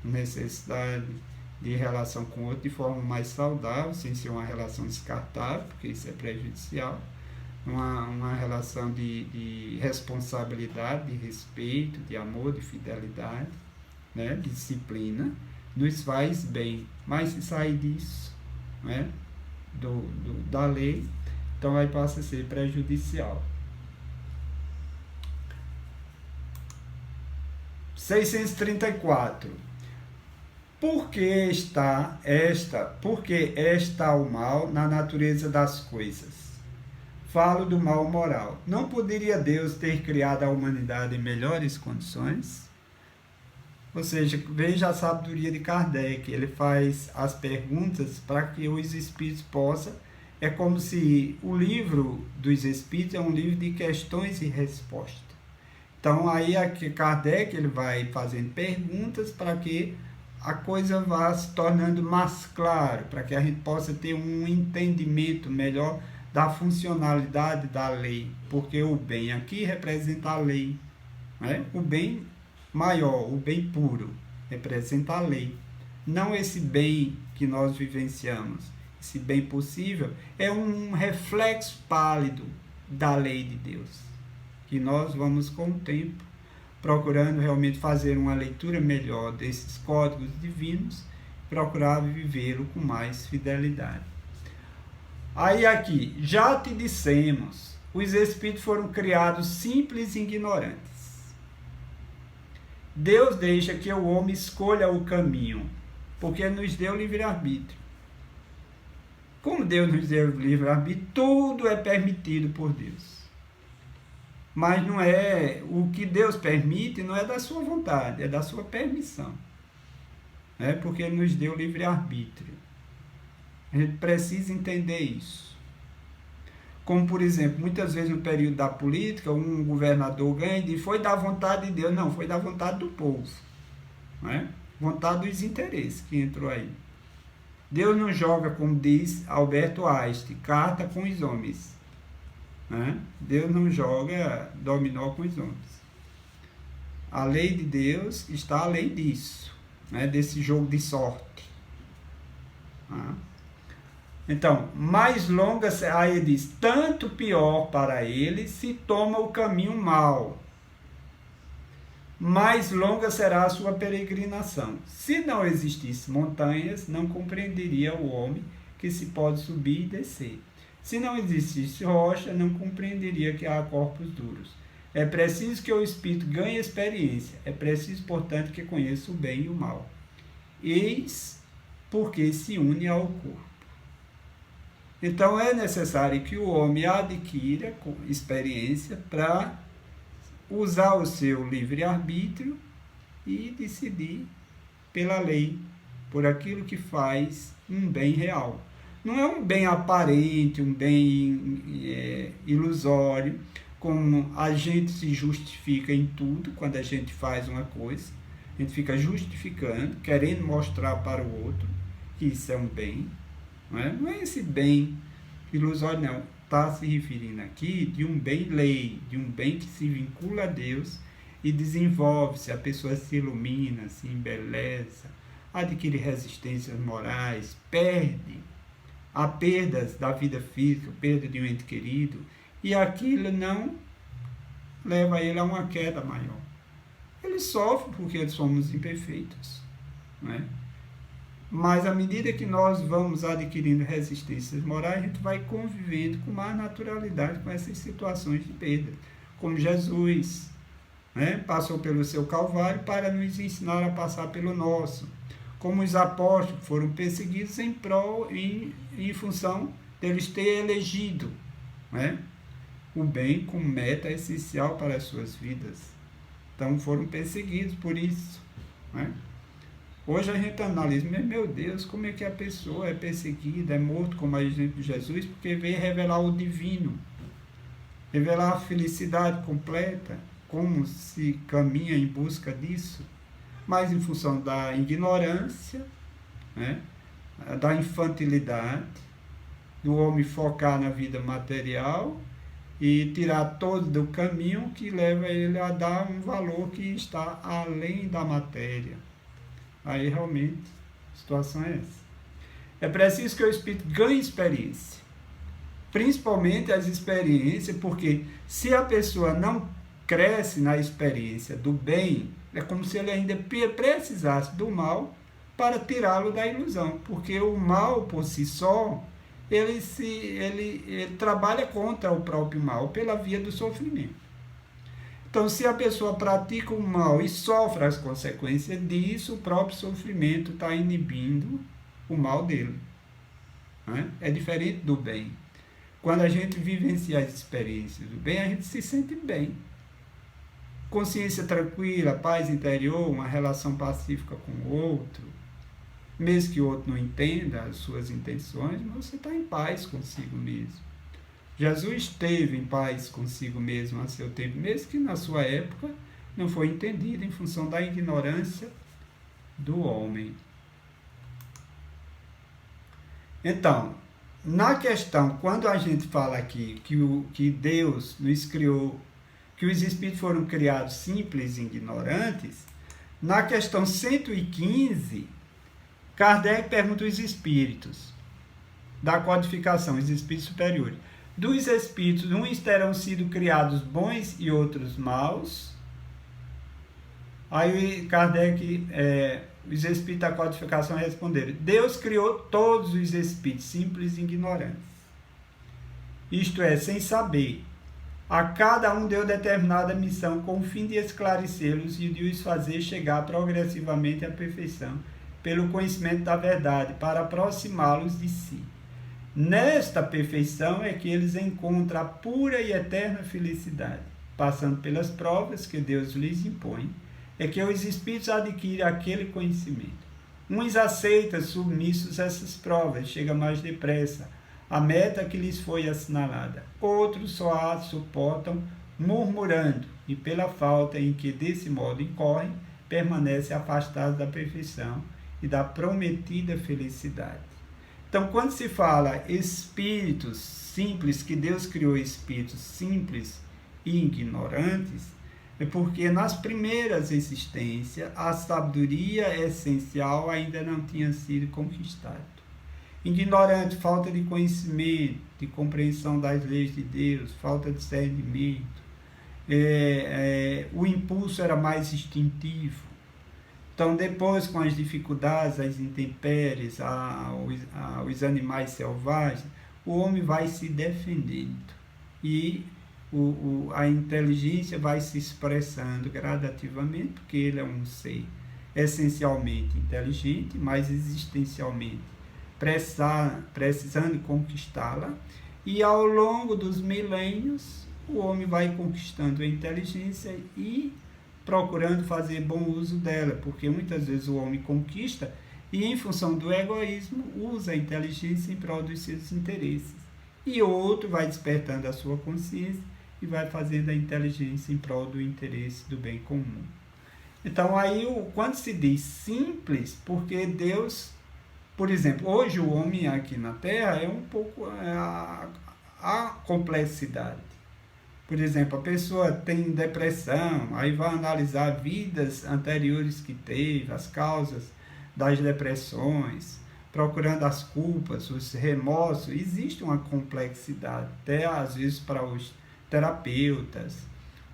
necessidade de relação com o outro de forma mais saudável, sem ser uma relação descartável, porque isso é prejudicial, uma relação de responsabilidade, de respeito, de amor, de fidelidade, né, de disciplina, nos faz bem. Mas se sair disso, né, da lei, então aí passa a ser prejudicial. 634. Porque está o mal na natureza das coisas. Falo do mal moral. Não poderia Deus ter criado a humanidade em melhores condições? Ou seja, veja a sabedoria de Kardec. Ele faz as perguntas para que os espíritos possam. É como se o livro dos espíritos é um livro de questões e respostas. Então, aí aqui Kardec ele vai fazendo perguntas para que a coisa vá se tornando mais claro, para que a gente possa ter um entendimento melhor da funcionalidade da lei, porque o bem aqui representa a lei, né? O bem maior, o bem puro, representa a lei, não esse bem que nós vivenciamos. Esse bem possível é um reflexo pálido da lei de Deus, que nós vamos com o tempo procurando realmente fazer uma leitura melhor desses códigos divinos, procurar vivê-lo com mais fidelidade. Aí aqui, já te dissemos, os espíritos foram criados simples e ignorantes. Deus deixa que o homem escolha o caminho, porque nos deu livre-arbítrio. Como Deus nos deu livre-arbítrio, tudo é permitido por Deus. Mas não é o que Deus permite, não é da sua vontade, é da sua permissão. É porque Ele nos deu livre-arbítrio. A gente precisa entender isso. Como, por exemplo, muitas vezes no período da política, um governador ganha e diz, foi da vontade de Deus. Não, foi da vontade do povo. Não é? Vontade dos interesses que entrou aí. Deus não joga, como diz Alberto Einstein, carta com os homens. Né? Deus não joga dominó com os homens. A lei de Deus está além disso, né? Desse jogo de sorte. Né? Então, mais longa, aí ele diz, tanto pior para ele se toma o caminho mau. Mais longa será a sua peregrinação. Se não existisse montanhas, não compreenderia o homem que se pode subir e descer. Se não existisse rocha, não compreenderia que há corpos duros. É preciso que o espírito ganhe experiência. É preciso, portanto, que conheça o bem e o mal. Eis porque se une ao corpo. Então, é necessário que o homem adquira experiência para usar o seu livre-arbítrio e decidir pela lei, por aquilo que faz um bem real. Não é um bem aparente, um bem ilusório, como a gente se justifica em tudo quando a gente faz uma coisa. A gente fica justificando, querendo mostrar para o outro que isso é um bem. Não é esse bem ilusório, não. Está se referindo aqui de um bem-lei, de um bem que se vincula a Deus e desenvolve-se, a pessoa se ilumina, se embeleza, adquire resistências morais, perde. Há perdas da vida física, perda de um ente querido, e aquilo não leva ele a uma queda maior. Ele sofre porque somos imperfeitos, não é? Mas à medida que nós vamos adquirindo resistências morais, a gente vai convivendo com mais naturalidade com essas situações de perda. Como Jesus, né, passou pelo seu Calvário para nos ensinar a passar pelo nosso. Como os apóstolos foram perseguidos em função deles terem elegido, né, o bem como meta essencial para as suas vidas. Então foram perseguidos por isso, né? Hoje a gente analisa, mas meu Deus, como é que a pessoa é perseguida, é morto como exemplo de Jesus, porque veio revelar o divino, revelar a felicidade completa, como se caminha em busca disso, mas em função da ignorância, né, da infantilidade, do homem focar na vida material e tirar todo do caminho que leva ele a dar um valor que está além da matéria. Aí realmente a situação é essa. É preciso que o espírito ganhe experiência, principalmente as experiências, porque se a pessoa não cresce na experiência do bem, é como se ele ainda precisasse do mal para tirá-lo da ilusão, porque o mal por si só, ele trabalha contra o próprio mal pela via do sofrimento. Então, se a pessoa pratica o mal e sofre as consequências disso, o próprio sofrimento está inibindo o mal dele. Né? É diferente do bem. Quando a gente vivencia as experiências do bem, a gente se sente bem. Consciência tranquila, paz interior, uma relação pacífica com o outro. Mesmo que o outro não entenda as suas intenções, mas você está em paz consigo mesmo. Jesus esteve em paz consigo mesmo a seu tempo, mesmo que na sua época não foi entendido em função da ignorância do homem. Então, na questão, quando a gente fala aqui que Deus nos criou, que os espíritos foram criados simples e ignorantes, na questão 115, Kardec pergunta os espíritos da codificação, os espíritos superiores. Dos espíritos, uns terão sido criados bons e outros maus. Aí Kardec, os espíritos da codificação responderam: Deus criou todos os espíritos simples e ignorantes. Isto é, sem saber. A cada um deu determinada missão com o fim de esclarecê-los e de os fazer chegar progressivamente à perfeição pelo conhecimento da verdade, para aproximá-los de si. Nesta perfeição é que eles encontram a pura e eterna felicidade. Passando pelas provas que Deus lhes impõe, é que os espíritos adquirem aquele conhecimento. Uns aceitam submissos essas provas, chegam mais depressa a meta que lhes foi assinalada. Outros só a suportam murmurando, e pela falta em que desse modo incorrem, permanecem afastados da perfeição e da prometida felicidade. Então, quando se fala espíritos simples, que Deus criou espíritos simples e ignorantes, é porque nas primeiras existências a sabedoria essencial ainda não tinha sido conquistada. Ignorante, falta de conhecimento, de compreensão das leis de Deus, falta de discernimento, o impulso era mais instintivo. Então, depois, com as dificuldades, as intempéries, os animais selvagens, o homem vai se defendendo e a inteligência vai se expressando gradativamente, porque ele é um ser essencialmente inteligente, mas existencialmente precisando conquistá-la, e ao longo dos milênios o homem vai conquistando a inteligência e procurando fazer bom uso dela, porque muitas vezes o homem conquista e, em função do egoísmo, usa a inteligência em prol dos seus interesses, e outro vai despertando a sua consciência e vai fazendo a inteligência em prol do interesse do bem comum. Então, aí, quando se diz simples, porque Deus, por exemplo, hoje o homem aqui na Terra é um pouco a complexidade. Por exemplo, a pessoa tem depressão, aí vai analisar vidas anteriores que teve, as causas das depressões, procurando as culpas, os remorsos. Existe uma complexidade, até às vezes para os terapeutas,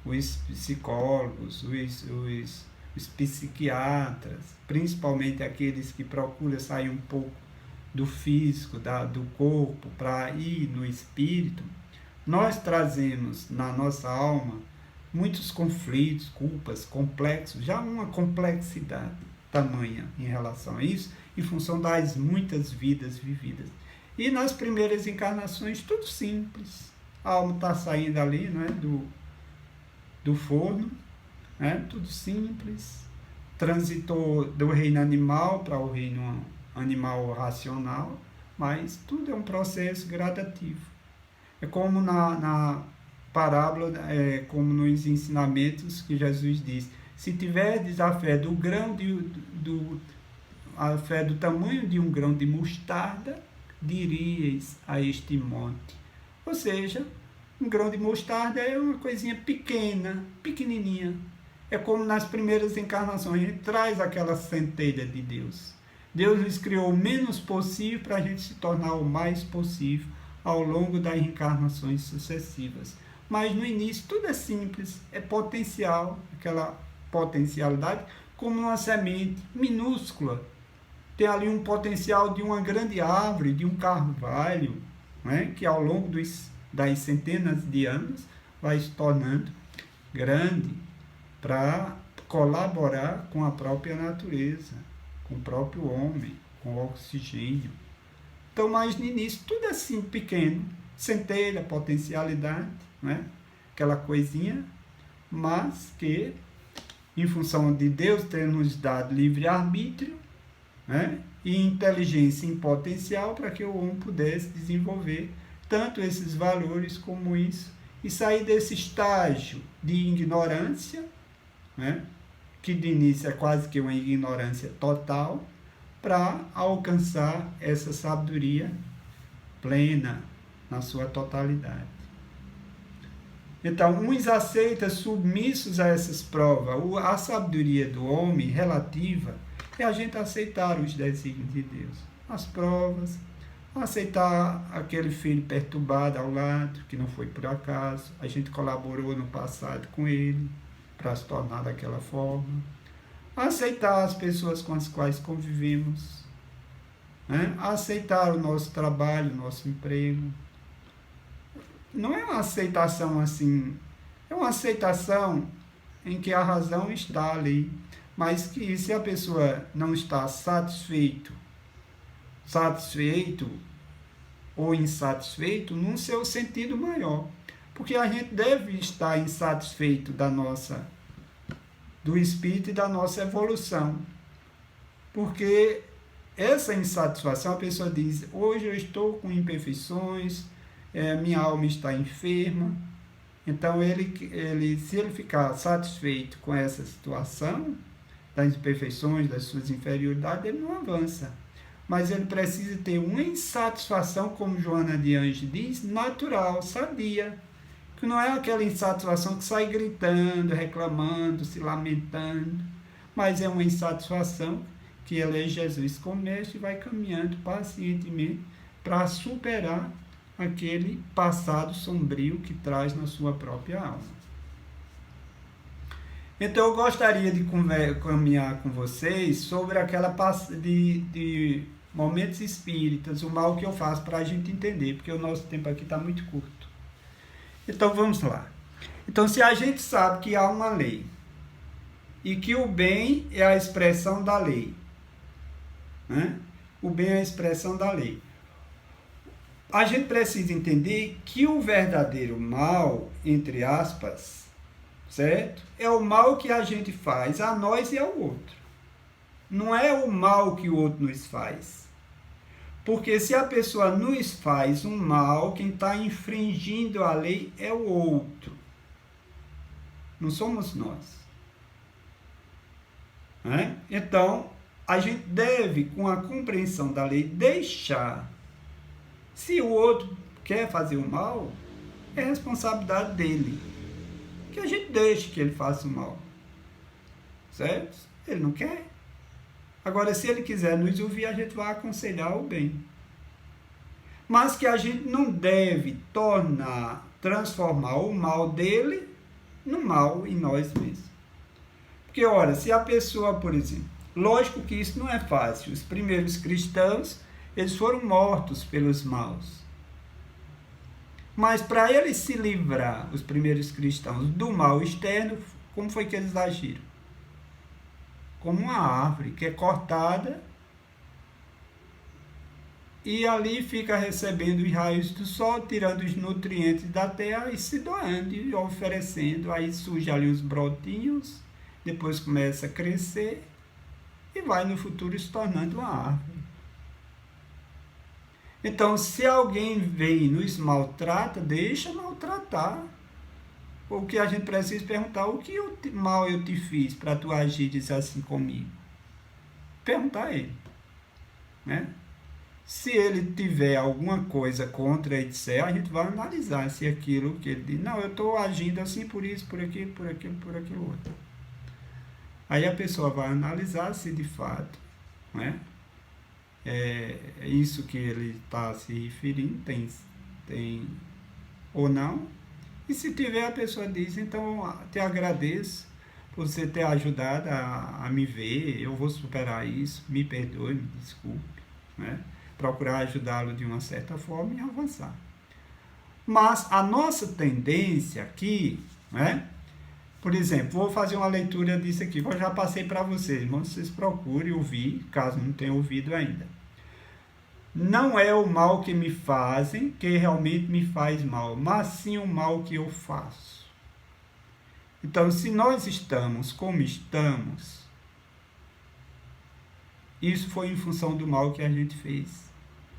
os psicólogos, os psiquiatras, principalmente aqueles que procuram sair um pouco do físico, do corpo, para ir no espírito. Nós trazemos na nossa alma muitos conflitos, culpas, complexos, já uma complexidade tamanha em relação a isso, em função das muitas vidas vividas. E nas primeiras encarnações, tudo simples. A alma está saindo ali, não é, do forno, né, tudo simples. Transitou do reino animal para o reino animal racional, mas tudo é um processo gradativo. É como na parábola, como nos ensinamentos que Jesus diz: se tiverdes a fé do grão a fé do tamanho de um grão de mostarda, diríeis a este monte. Ou seja, um grão de mostarda é uma coisinha pequena, pequenininha. É como nas primeiras encarnações, a gente traz aquela centelha de Deus. Deus nos criou o menos possível para a gente se tornar o mais possível ao longo das encarnações sucessivas. Mas no início tudo é simples, é potencial, aquela potencialidade, como uma semente minúscula. Tem ali um potencial de uma grande árvore, de um carvalho, né, que ao longo das centenas de anos vai se tornando grande para colaborar com a própria natureza, com o próprio homem, com o oxigênio. Então, mas no início, tudo assim, pequeno, centelha, potencialidade, né? Aquela coisinha, mas que, em função de Deus ter nos dado livre-arbítrio, né? E inteligência em potencial, para que o homem pudesse desenvolver tanto esses valores como isso, e sair desse estágio de ignorância, né? Que de início é quase que uma ignorância total, para alcançar essa sabedoria plena na sua totalidade. Então, uns aceitam submissos a essas provas. A sabedoria do homem relativa é a gente aceitar os desígnios de Deus, as provas, aceitar aquele filho perturbado ao lado, que não foi por acaso, a gente colaborou no passado com ele para se tornar daquela forma. Aceitar as pessoas com as quais convivemos, né? Aceitar o nosso trabalho, o nosso emprego. Não é uma aceitação assim, é uma aceitação em que a razão está ali, mas que se a pessoa não está satisfeito ou insatisfeito, num seu sentido maior, porque a gente deve estar insatisfeito do espírito e da nossa evolução, porque essa insatisfação, a pessoa diz, hoje eu estou com imperfeições, minha alma está enferma. Então, se ele ficar satisfeito com essa situação, das imperfeições, das suas inferioridades, ele não avança. Mas ele precisa ter uma insatisfação, como Joana de Anjos diz, natural, sadia. Que não é aquela insatisfação que sai gritando, reclamando, se lamentando, mas é uma insatisfação que elege Jesus como mestre e vai caminhando pacientemente para superar aquele passado sombrio que traz na sua própria alma. Então eu gostaria de caminhar com vocês sobre aquela de momentos espíritas, o mal que eu faço para a gente entender, porque o nosso tempo aqui está muito curto. Então vamos lá. Então, se a gente sabe que há uma lei e que o bem é a expressão da lei, né? O bem é a expressão da lei. A gente precisa entender que o verdadeiro mal, entre aspas, certo? É o mal que a gente faz a nós e ao outro. Não é o mal que o outro nos faz. Porque se a pessoa nos faz um mal, quem está infringindo a lei é o outro. Não somos nós. Né? Então, a gente deve, com a compreensão da lei, deixar. Se o outro quer fazer o mal, é responsabilidade dele. Que a gente deixe que ele faça o mal. Certo? Ele não quer. Agora, se ele quiser nos ouvir, a gente vai aconselhar o bem. Mas que a gente não deve transformar o mal dele no mal em nós mesmos. Porque, ora, se a pessoa, por exemplo, lógico que isso não é fácil. Os primeiros cristãos, eles foram mortos pelos maus. Mas para eles se livrar, os primeiros cristãos, do mal externo, como foi que eles agiram? Como uma árvore que é cortada e ali fica recebendo os raios do sol, tirando os nutrientes da terra e se doando e oferecendo. Aí surge ali os brotinhos, depois começa a crescer e vai no futuro se tornando uma árvore. Então, se alguém vem e nos maltrata, deixa maltratar. O que a gente precisa perguntar, o que mal eu te fiz para tu agir assim comigo? Perguntar a ele. Né? Se ele tiver alguma coisa contra e disser, a gente vai analisar se aquilo que ele diz, não, eu estou agindo assim por isso, por aquilo, por aquilo, por aquilo outro. Aí a pessoa vai analisar se de fato, né, isso que ele está se referindo tem ou não. E se tiver, a pessoa diz, então te agradeço por você ter ajudado a me ver, eu vou superar isso, me perdoe, me desculpe, né? Procurar ajudá-lo de uma certa forma e avançar. Mas a nossa tendência aqui, né? Por exemplo, vou fazer uma leitura disso aqui, eu já passei para vocês, mas vocês procurem ouvir, caso não tenham ouvido ainda. Não é o mal que me fazem que realmente me faz mal, mas sim o mal que eu faço. Então, se nós estamos como estamos, isso foi em função do mal que a gente fez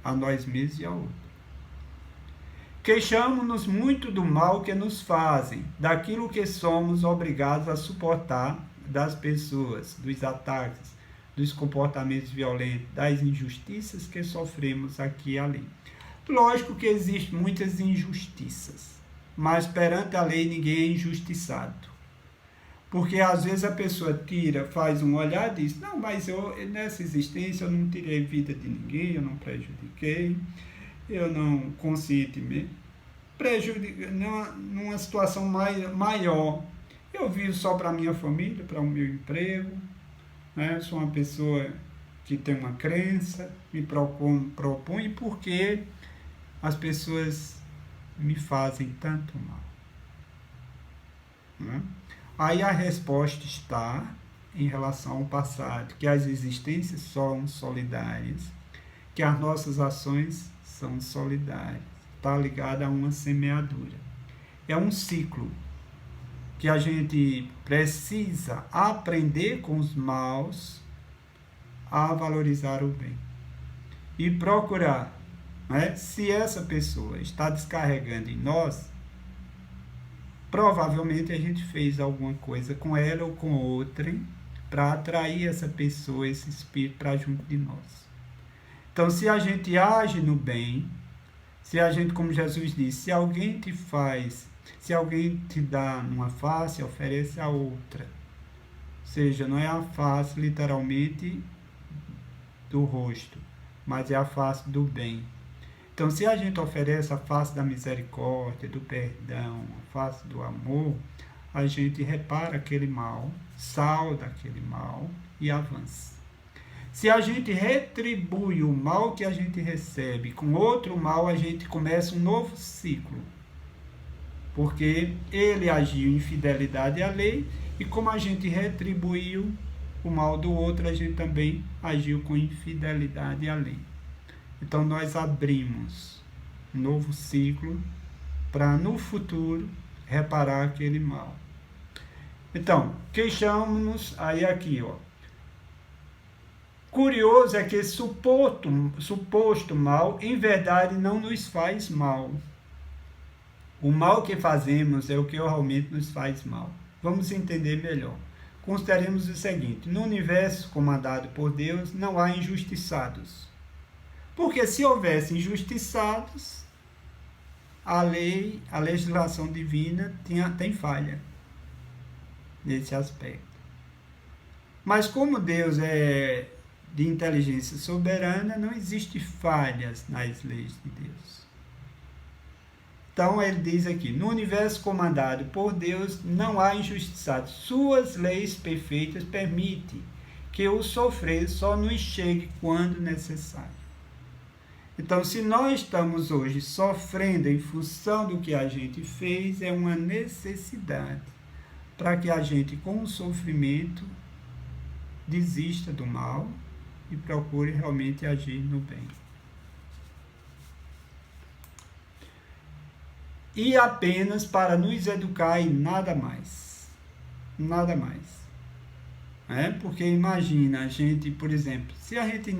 a nós mesmos e ao outro. Queixamos-nos muito do mal que nos fazem, daquilo que somos obrigados a suportar das pessoas, dos ataques, dos comportamentos violentos, das injustiças que sofremos aqui e ali. Lógico que existem muitas injustiças, mas perante a lei ninguém é injustiçado. Porque às vezes a pessoa faz um olhar e diz, não, mas nessa existência eu não tirei vida de ninguém, eu não prejudiquei, eu não conscientemente prejudiquei, numa situação maior. Eu vivo só para a minha família, para o meu emprego, né? Sou uma pessoa que tem uma crença, me propõe porque as pessoas me fazem tanto mal. Né? Aí a resposta está em relação ao passado, que as existências são solidárias, que as nossas ações são solidárias, está ligada a uma semeadura. É um ciclo que a gente precisa aprender com os maus, a valorizar o bem. E procurar, né, se essa pessoa está descarregando em nós, provavelmente a gente fez alguma coisa com ela ou com outrem para atrair essa pessoa, esse espírito para junto de nós. Então, se a gente age no bem, se a gente, como Jesus disse, se alguém te dá uma face, oferece a outra. Ou seja, não é a face literalmente do rosto, mas é a face do bem. Então, se a gente oferece a face da misericórdia, do perdão, a face do amor, a gente repara aquele mal, salda aquele mal e avança. Se a gente retribui o mal que a gente recebe com outro mal, a gente começa um novo ciclo. Porque ele agiu em fidelidade à lei, e como a gente retribuiu o mal do outro, a gente também agiu com infidelidade à lei. Então, nós abrimos um novo ciclo para, no futuro, reparar aquele mal. Então, queixamos-nos aí aqui, ó. Curioso é que esse suposto mal, em verdade, não nos faz mal. O mal que fazemos é o que realmente nos faz mal. Vamos entender melhor. Consideremos o seguinte: no universo comandado por Deus, não há injustiçados. Porque se houvesse injustiçados, a legislação divina tem falha nesse aspecto. Mas como Deus é de inteligência soberana, não existe falhas nas leis de Deus. Então ele diz aqui: no universo comandado por Deus não há injustiçados. Suas leis perfeitas permitem que o sofrer só nos chegue quando necessário. Então, se nós estamos hoje sofrendo em função do que a gente fez, é uma necessidade para que a gente, com o sofrimento, desista do mal e procure realmente agir no bem. E apenas para nos educar e nada mais. Nada mais. Porque imagina a gente, por exemplo, se a gente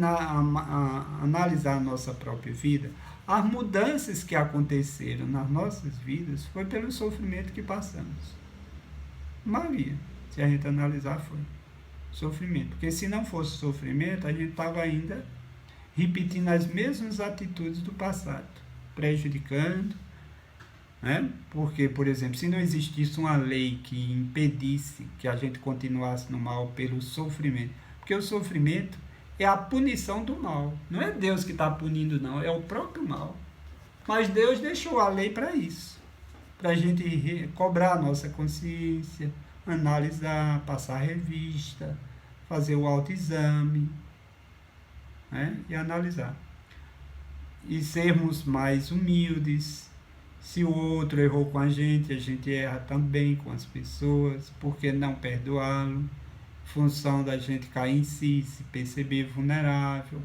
analisar a nossa própria vida, as mudanças que aconteceram nas nossas vidas foi pelo sofrimento que passamos. Maria, se a gente analisar, foi sofrimento. Porque se não fosse sofrimento, a gente estava ainda repetindo as mesmas atitudes do passado, prejudicando. Porque, por exemplo, se não existisse uma lei que impedisse que a gente continuasse no mal pelo sofrimento, porque o sofrimento é a punição do mal, não é Deus que está punindo, não, é o próprio mal. Mas Deus deixou a lei para isso, para a gente cobrar a nossa consciência, analisar, passar revista, fazer o autoexame, e analisar. E sermos mais humildes. Se o outro errou com a gente erra também com as pessoas, por que não perdoá-lo? Função da gente cair em si, se perceber vulnerável.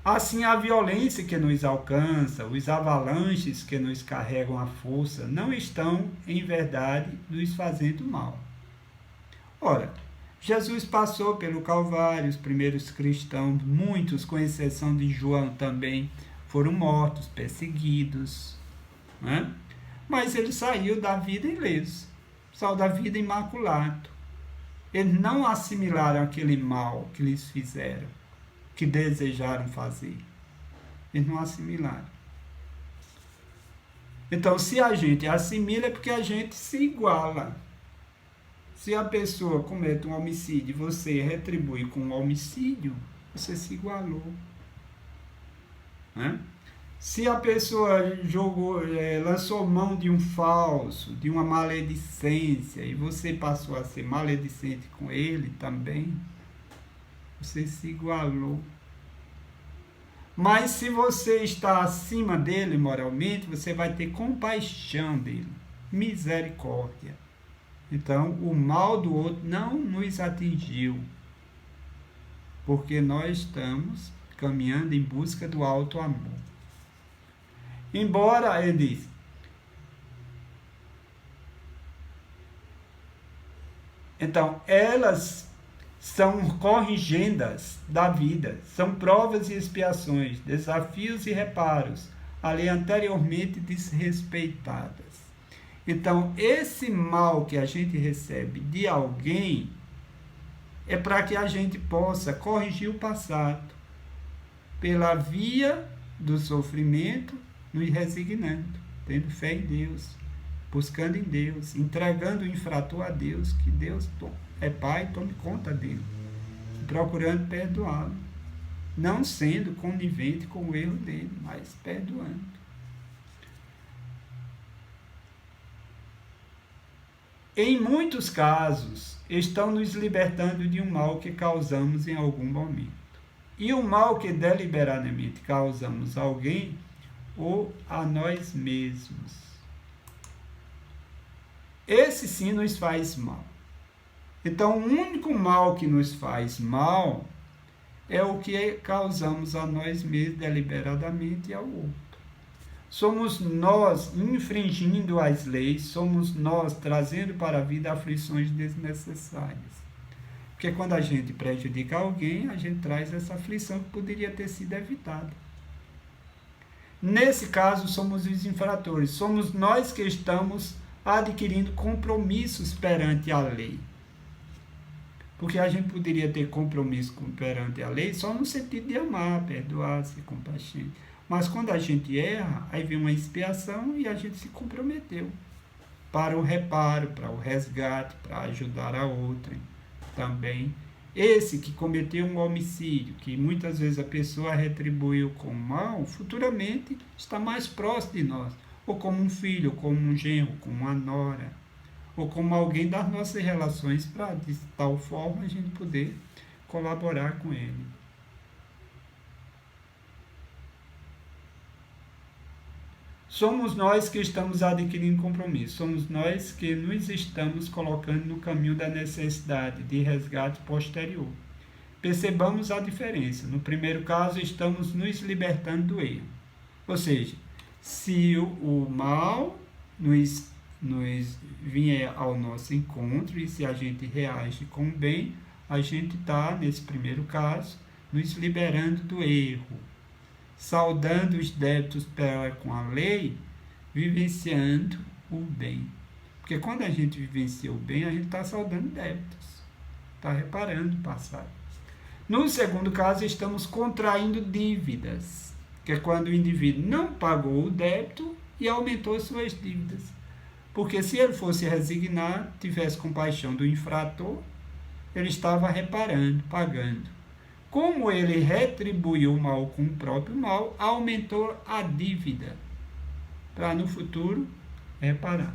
Assim, a violência que nos alcança, os avalanches que nos carregam a força, não estão, em verdade, nos fazendo mal. Ora, Jesus passou pelo Calvário, os primeiros cristãos, muitos, com exceção de João também, foram mortos, perseguidos, mas ele saiu da vida ileso, saiu da vida imaculado. Eles não assimilaram aquele mal que lhes fizeram, que desejaram fazer. Eles não assimilaram. Então, se a gente assimila, é porque a gente se iguala. Se a pessoa comete um homicídio e você retribui com um homicídio, você se igualou. Se a pessoa lançou mão de um falso, de uma maledicência, e você passou a ser maledicente com ele também, você se igualou. Mas se você está acima dele moralmente, você vai ter compaixão dele, misericórdia. Então, o mal do outro não nos atingiu, porque nós estamos caminhando em busca do alto amor. Embora, ele diz, então, elas são corrigendas da vida, são provas e expiações, desafios e reparos, ali anteriormente desrespeitadas. Então, esse mal que a gente recebe de alguém é para que a gente possa corrigir o passado, pela via do sofrimento, nos resignando, tendo fé em Deus, buscando em Deus, entregando o infrator a Deus, que Deus é Pai, tome conta dele, procurando perdoá-lo, não sendo conivente com o erro dele, mas perdoando. Em muitos casos, estão nos libertando de um mal que causamos em algum momento. E o mal que deliberadamente causamos a alguém ou a nós mesmos. Esse sim nos faz mal. Então, o único mal que nos faz mal é o que causamos a nós mesmos deliberadamente e ao outro. Somos nós infringindo as leis, somos nós trazendo para a vida aflições desnecessárias. Porque quando a gente prejudica alguém, a gente traz essa aflição que poderia ter sido evitada. Nesse caso, somos os infratores, somos nós que estamos adquirindo compromissos perante a lei. Porque a gente poderia ter compromisso perante a lei só no sentido de amar, perdoar, ser compaixante. Mas quando a gente erra, aí vem uma expiação e a gente se comprometeu para o reparo, para o resgate, para ajudar a outrem também. Esse que cometeu um homicídio, que muitas vezes a pessoa retribuiu com mal, futuramente está mais próximo de nós, ou como um filho, ou como um genro, como uma nora, ou como alguém das nossas relações, para de tal forma a gente poder colaborar com ele. Somos nós que estamos adquirindo compromisso, somos nós que nos estamos colocando no caminho da necessidade de resgate posterior. Percebamos a diferença. No primeiro caso, estamos nos libertando do erro. Ou seja, se o mal nos vier ao nosso encontro e se a gente reage com o bem, a gente está, nesse primeiro caso, nos liberando do erro, saudando os débitos com a lei, vivenciando o bem. Porque quando a gente vivencia o bem, a gente está saudando débitos, está reparando o passado. No segundo caso, estamos contraindo dívidas, que é quando o indivíduo não pagou o débito e aumentou suas dívidas. Porque se ele fosse resignar, tivesse compaixão do infrator, ele estava reparando, pagando. Como ele retribuiu o mal com o próprio mal, aumentou a dívida, para no futuro reparar.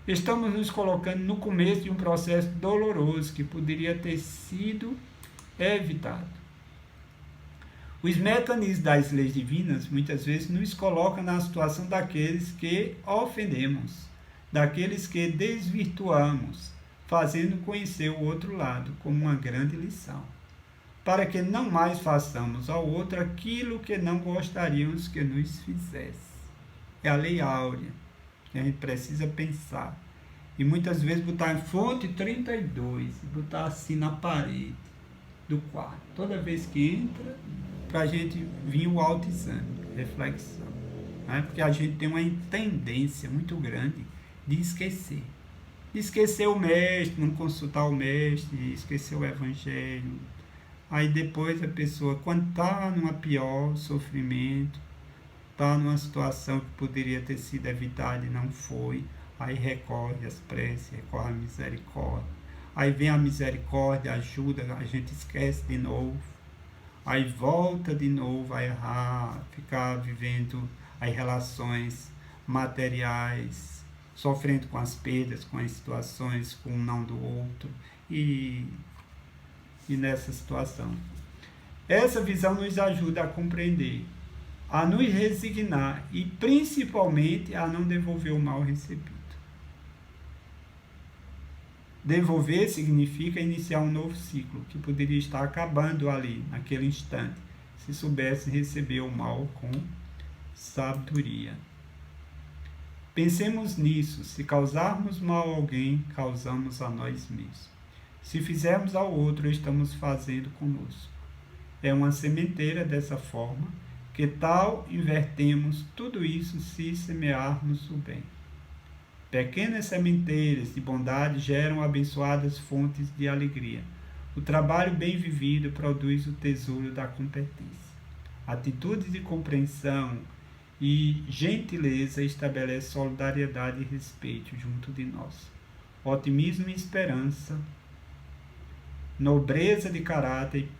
Estamos nos colocando no começo de um processo doloroso que poderia ter sido evitado. Os mecanismos das leis divinas muitas vezes nos colocam na situação daqueles que ofendemos, daqueles que desvirtuamos, fazendo conhecer o outro lado como uma grande lição, para que não mais façamos ao outro aquilo que não gostaríamos que nos fizesse. É a lei áurea, que a gente precisa pensar. E muitas vezes botar em fonte 32, botar assim na parede do quarto. Toda vez que entra, para a gente vir o autoexame, reflexão. Né? Porque a gente tem uma tendência muito grande de esquecer. Esquecer o mestre, não consultar o mestre, esquecer o evangelho. Aí depois a pessoa, quando está numa pior sofrimento, está numa situação que poderia ter sido evitada e não foi, aí recorre às preces, recorre à misericórdia. Aí vem a misericórdia, ajuda, a gente esquece de novo. Aí volta de novo a errar, ficar vivendo as relações materiais, sofrendo com as perdas, com as situações, com o não do outro. E nessa situação. Essa visão nos ajuda a compreender, a nos resignar e principalmente a não devolver o mal recebido. Devolver significa iniciar um novo ciclo, que poderia estar acabando ali, naquele instante, se soubesse receber o mal com sabedoria. Pensemos nisso, se causarmos mal a alguém, causamos a nós mesmos. Se fizermos ao outro, estamos fazendo conosco. É uma sementeira dessa forma, que tal invertemos tudo isso se semearmos o bem. Pequenas sementeiras de bondade geram abençoadas fontes de alegria. O trabalho bem vivido produz o tesouro da competência. Atitudes de compreensão e gentileza estabelece solidariedade e respeito junto de nós. Otimismo e esperança, nobreza de caráter e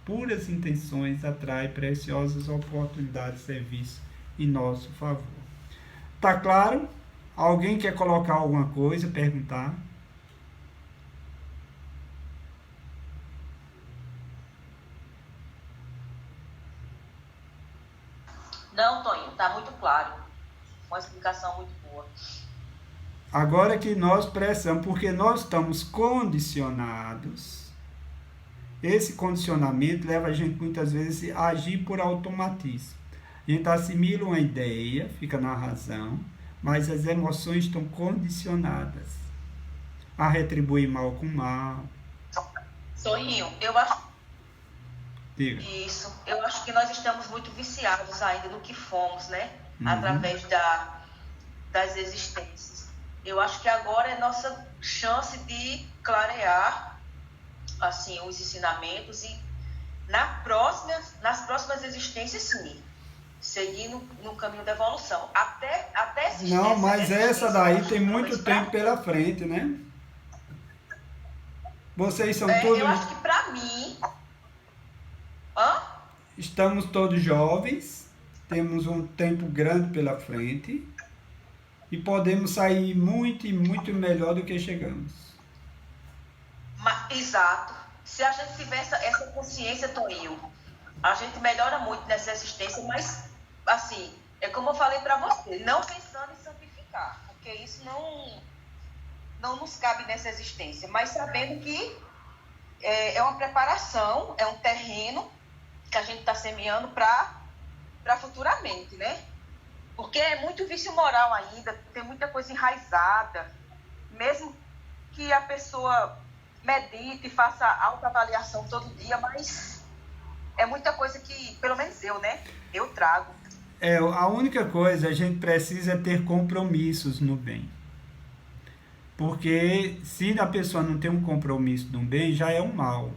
puras intenções atrai preciosas oportunidades de serviço em nosso favor. Tá claro? Alguém quer colocar alguma coisa, perguntar? Não, Toninho, está muito claro. Uma explicação muito boa. Agora que nós precisamos, porque nós estamos condicionados, esse condicionamento leva a gente muitas vezes a agir por automatismo. A gente assimila uma ideia, fica na razão, mas as emoções estão condicionadas a retribuir mal com mal. Toninho, eu acho Diga. isso. Eu acho que nós estamos muito viciados ainda no que fomos, né? Uhum. Através das existências. Eu acho que agora é nossa chance de clarear assim, os ensinamentos e nas próximas existências, sim, seguir no caminho da evolução. Até a existência. Não, mas essa daí tem muito tempo pela frente, né? Vocês são todos... Eu acho que para mim... Hã? Estamos todos jovens, temos um tempo grande pela frente e podemos sair muito e muito melhor do que chegamos. Exato. Se a gente tiver essa consciência, Toninho, a gente melhora muito nessa existência, mas, assim, é como eu falei para você, não pensando em santificar, porque isso não nos cabe nessa existência, mas sabendo que é uma preparação, é um terreno que a gente está semeando para futuramente, né? Porque é muito vício moral ainda, tem muita coisa enraizada, mesmo que a pessoa medite, faça autoavaliação todo dia, mas é muita coisa que, pelo menos eu, né? Eu trago. A única coisa, a gente precisa ter compromissos no bem. Porque se a pessoa não tem um compromisso no bem, já é um mal.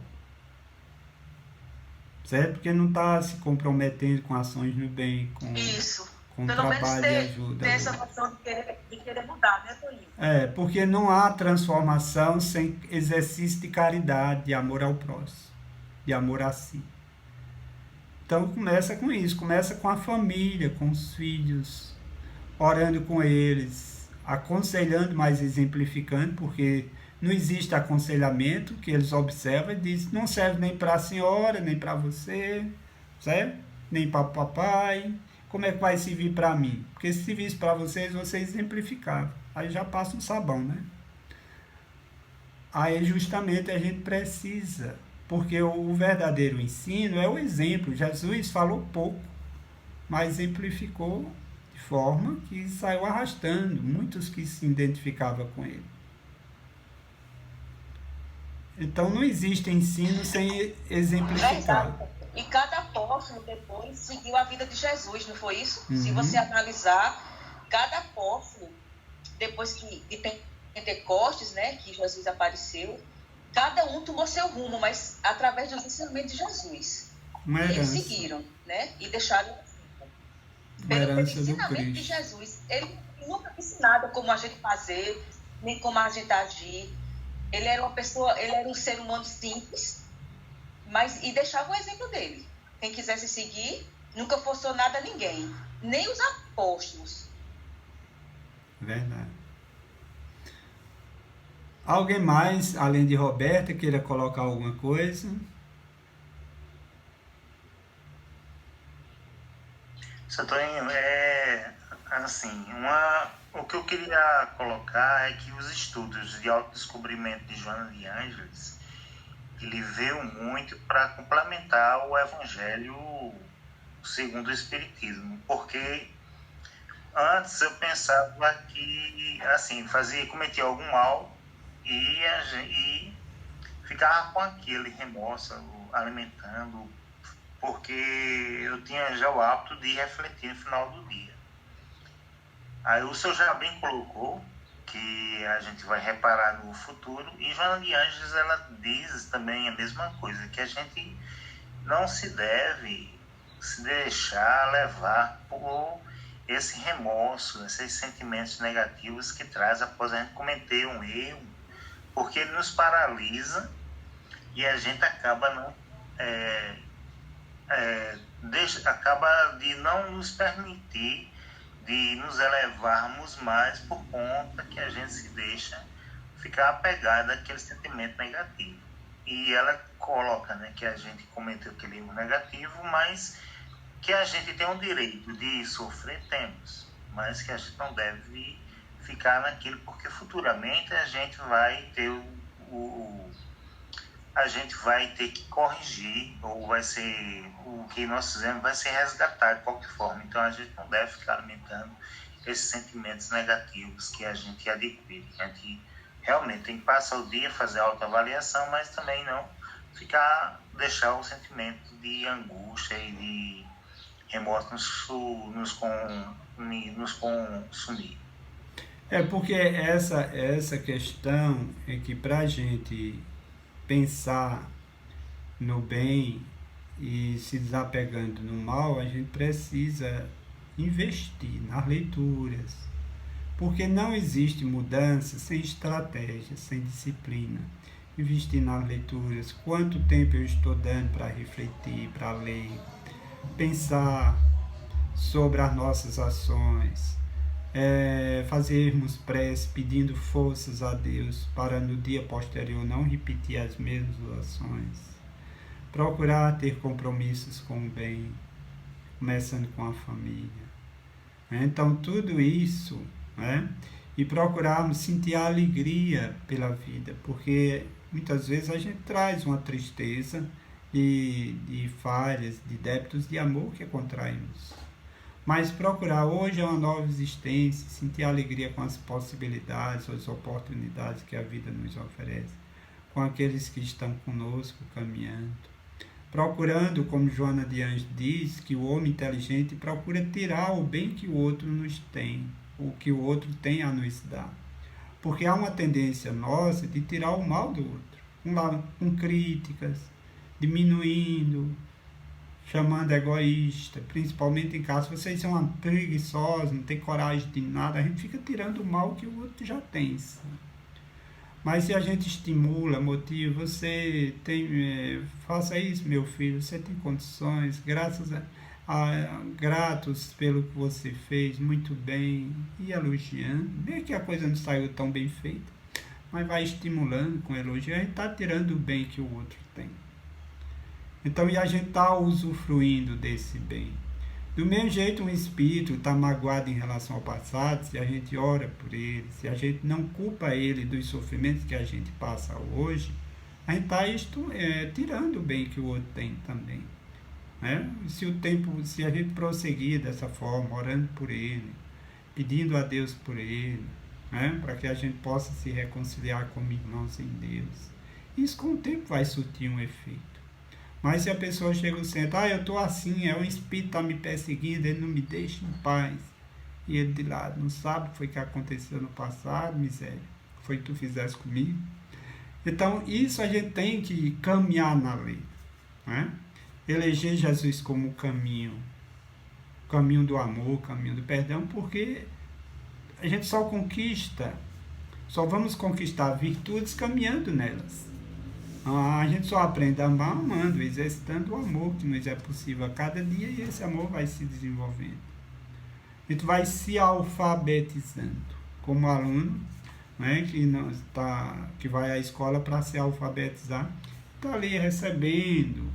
Certo? Porque não está se comprometendo com ações no bem, com pelo trabalho menos e ajuda. Ter essa noção de querer mudar, né, Toninho? Porque não há transformação sem exercício de caridade, de amor ao próximo, de amor a si. Então começa com isso, começa com a família, com os filhos, orando com eles, aconselhando, mas exemplificando, porque não existe aconselhamento que eles observam e dizem, não serve nem para a senhora, nem para você, certo? Nem para o papai. Como é que vai servir para mim? Porque se servisse para vocês, vocês exemplificavam. Aí já passa um sabão, né? Aí justamente a gente precisa, porque o verdadeiro ensino é o exemplo. Jesus falou pouco, mas exemplificou de forma que saiu arrastando muitos que se identificavam com ele. Então não existe ensino sem exemplificar. E cada apóstolo depois seguiu a vida de Jesus, não foi isso? Uhum. Se você analisar, cada apóstolo, depois de Pentecostes, né, que Jesus apareceu, cada um tomou seu rumo, mas através dos ensinamentos de Jesus. Eles seguiram, né, e deixaram pelo ensinamento de Jesus. Ele nunca disse nada como a gente fazer, nem como a gente agir. Ele era um ser humano simples, e deixava o exemplo dele. Quem quisesse seguir, nunca forçou nada a ninguém, nem os apóstolos. Verdade. Alguém mais, além de Roberta, queira colocar alguma coisa? Toninho, o que eu queria colocar é que os estudos de autodescobrimento de Joana de Ângeles, ele veio muito para complementar o Evangelho segundo o Espiritismo, porque antes eu pensava que, assim, cometia algum mal e ficava com aquele remorso alimentando, porque eu tinha já o hábito de refletir no final do dia. Aí o senhor já bem colocou que a gente vai reparar no futuro, e Joana de Ângeles, ela diz também a mesma coisa, que a gente não se deve se deixar levar por esse remorso, esses sentimentos negativos que traz após a gente cometer um erro, porque ele nos paralisa e a gente acaba acaba de não nos permitir de nos elevarmos mais, por conta que a gente se deixa ficar apegado àquele sentimento negativo. E ela coloca, né, que a gente cometeu aquele erro negativo, mas que a gente tem o direito de sofrer, temos, mas que a gente não deve ficar naquilo, porque futuramente a gente vai ter a gente vai ter que corrigir, ou vai ser, o que nós fizemos vai ser resgatado de qualquer forma. Então a gente não deve ficar alimentando esses sentimentos negativos que a gente adquire. A gente realmente tem que passar o dia, fazer autoavaliação, mas também não deixar o sentimento de angústia e de remorso nos consumir. Porque essa questão é que para a gente pensar no bem e se desapegando no mal, a gente precisa investir nas leituras, porque não existe mudança sem estratégia, sem disciplina. Investir nas leituras, quanto tempo eu estou dando para refletir, para ler, pensar sobre as nossas ações, fazermos prece pedindo forças a Deus para no dia posterior não repetir as mesmas ações, procurar ter compromissos com o bem, começando com a família. Então tudo isso, e procurarmos sentir a alegria pela vida, porque muitas vezes a gente traz uma tristeza de falhas, de débitos de amor que contraímos. Mas procurar, hoje é uma nova existência, sentir alegria com as possibilidades, as oportunidades que a vida nos oferece, com aqueles que estão conosco caminhando. Procurando, como Joana de Ângeles diz, que o homem inteligente procura tirar o bem que o outro nos tem, o que o outro tem a nos dar. Porque há uma tendência nossa de tirar o mal do outro, com críticas, diminuindo, chamando egoísta, principalmente em casa, vocês são uma preguiçosa, não tem coragem de nada, a gente fica tirando o mal que o outro já tem. Sabe? Mas se a gente estimula, motiva, você tem, faça isso, meu filho, você tem condições, gratos pelo que você fez, muito bem, e elogiando, bem que a coisa não saiu tão bem feita, mas vai estimulando com elogio, a gente está tirando o bem que o outro tem. Então, e a gente está usufruindo desse bem. Do mesmo jeito, um espírito está magoado em relação ao passado, se a gente ora por ele, se a gente não culpa ele dos sofrimentos que a gente passa hoje, a gente está tirando o bem que o outro tem também. Se a gente prosseguir dessa forma, orando por ele, pedindo a Deus por ele, para que a gente possa se reconciliar como irmãos em Deus, isso com o tempo vai surtir um efeito. Mas se a pessoa chega e senta, eu estou assim, o espírito está me perseguindo, ele não me deixa em paz, e ele de lado não sabe o que foi que aconteceu no passado, miséria, foi que tu fizeste comigo. Então isso a gente tem que caminhar na lei, eleger Jesus como o caminho do amor, o caminho do perdão, porque a gente só vamos conquistar virtudes caminhando nelas. A gente só aprende a amar amando, exercitando o amor que nos é possível a cada dia, e esse amor vai se desenvolvendo. A gente vai se alfabetizando como aluno, que vai à escola para se alfabetizar, está ali recebendo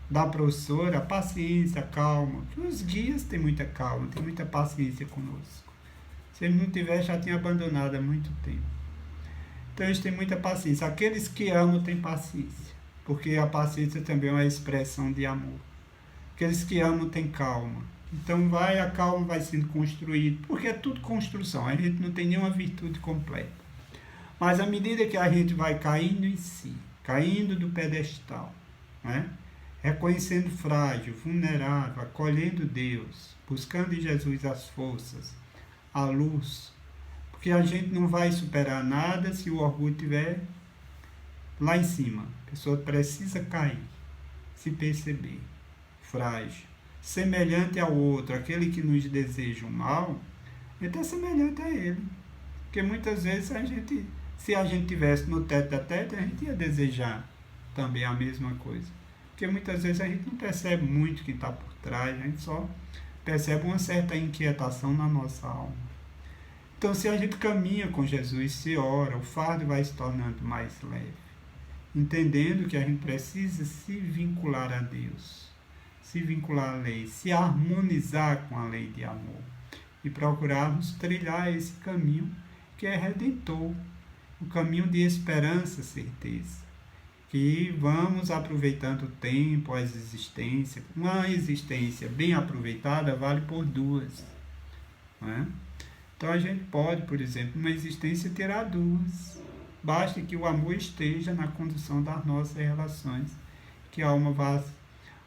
da professora paciência, calma, que os guias têm muita calma, têm muita paciência conosco. Se ele não tiver, já tinha abandonado há muito tempo. Então eles têm muita paciência. Aqueles que amam têm paciência, porque a paciência também é uma expressão de amor. Aqueles que amam têm calma. Então a calma vai sendo construída, porque é tudo construção, a gente não tem nenhuma virtude completa. Mas à medida que a gente vai caindo em si, caindo do pedestal, né? Reconhecendo frágil, vulnerável, acolhendo Deus, buscando em Jesus as forças, a luz, porque a gente não vai superar nada se o orgulho estiver lá em cima. A pessoa precisa cair, se perceber frágil, semelhante ao outro, aquele que nos deseja o mal, a gente é semelhante a ele. Porque muitas vezes se a gente estivesse no teto da terra, a gente ia desejar também a mesma coisa. Porque muitas vezes a gente não percebe muito o que está por trás, a gente só percebe uma certa inquietação na nossa alma. Então, se a gente caminha com Jesus, se ora, o fardo vai se tornando mais leve, entendendo que a gente precisa se vincular a Deus, se vincular à lei, se harmonizar com a lei de amor e procurarmos trilhar esse caminho que é redentor, o caminho de esperança, certeza, que vamos aproveitando o tempo, as existências. Uma existência bem aproveitada vale por duas, não é? Então a gente pode, por exemplo, uma existência terá duas. Basta que o amor esteja na condução das nossas relações, que a alma vá,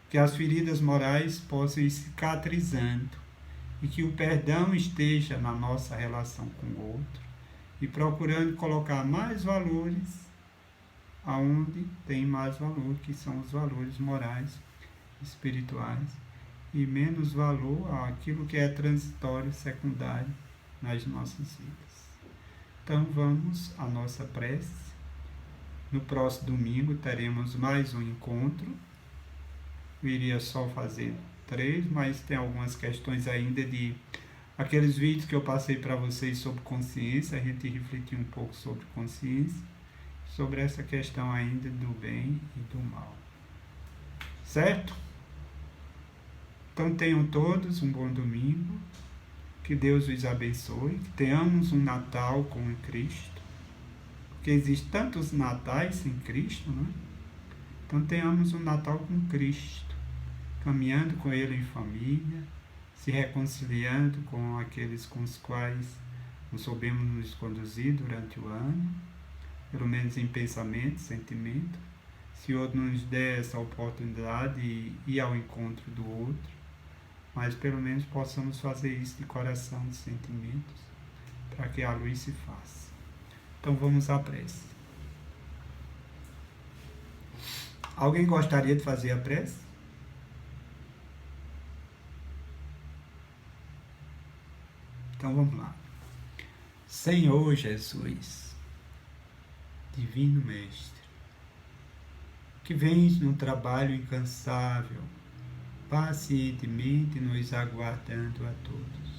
que as feridas morais possam ir cicatrizando e que o perdão esteja na nossa relação com o outro e procurando colocar mais valores aonde tem mais valor, que são os valores morais, espirituais, e menos valor àquilo que é transitório, secundário nas nossas vidas. Então vamos à nossa prece. No próximo domingo teremos mais um encontro. Eu iria só fazer 3, mas tem algumas questões ainda de aqueles vídeos que eu passei para vocês sobre consciência, a gente refletir um pouco sobre consciência, sobre essa questão ainda do bem e do mal. Certo? Então tenham todos um bom domingo, que Deus os abençoe, que tenhamos um Natal com Cristo, porque existem tantos natais sem Cristo, né? Então tenhamos um Natal com Cristo, caminhando com Ele em família, se reconciliando com aqueles com os quais não soubemos nos conduzir durante o ano, pelo menos em pensamento, sentimento. Se o outro não nos der essa oportunidade de ir ao encontro do outro, mas pelo menos possamos fazer isso de coração, de sentimentos, para que a luz se faça. Então vamos à prece. Alguém gostaria de fazer a prece? Então vamos lá. Senhor Jesus, Divino Mestre, que vens no trabalho incansável, pacientemente nos aguardando a todos,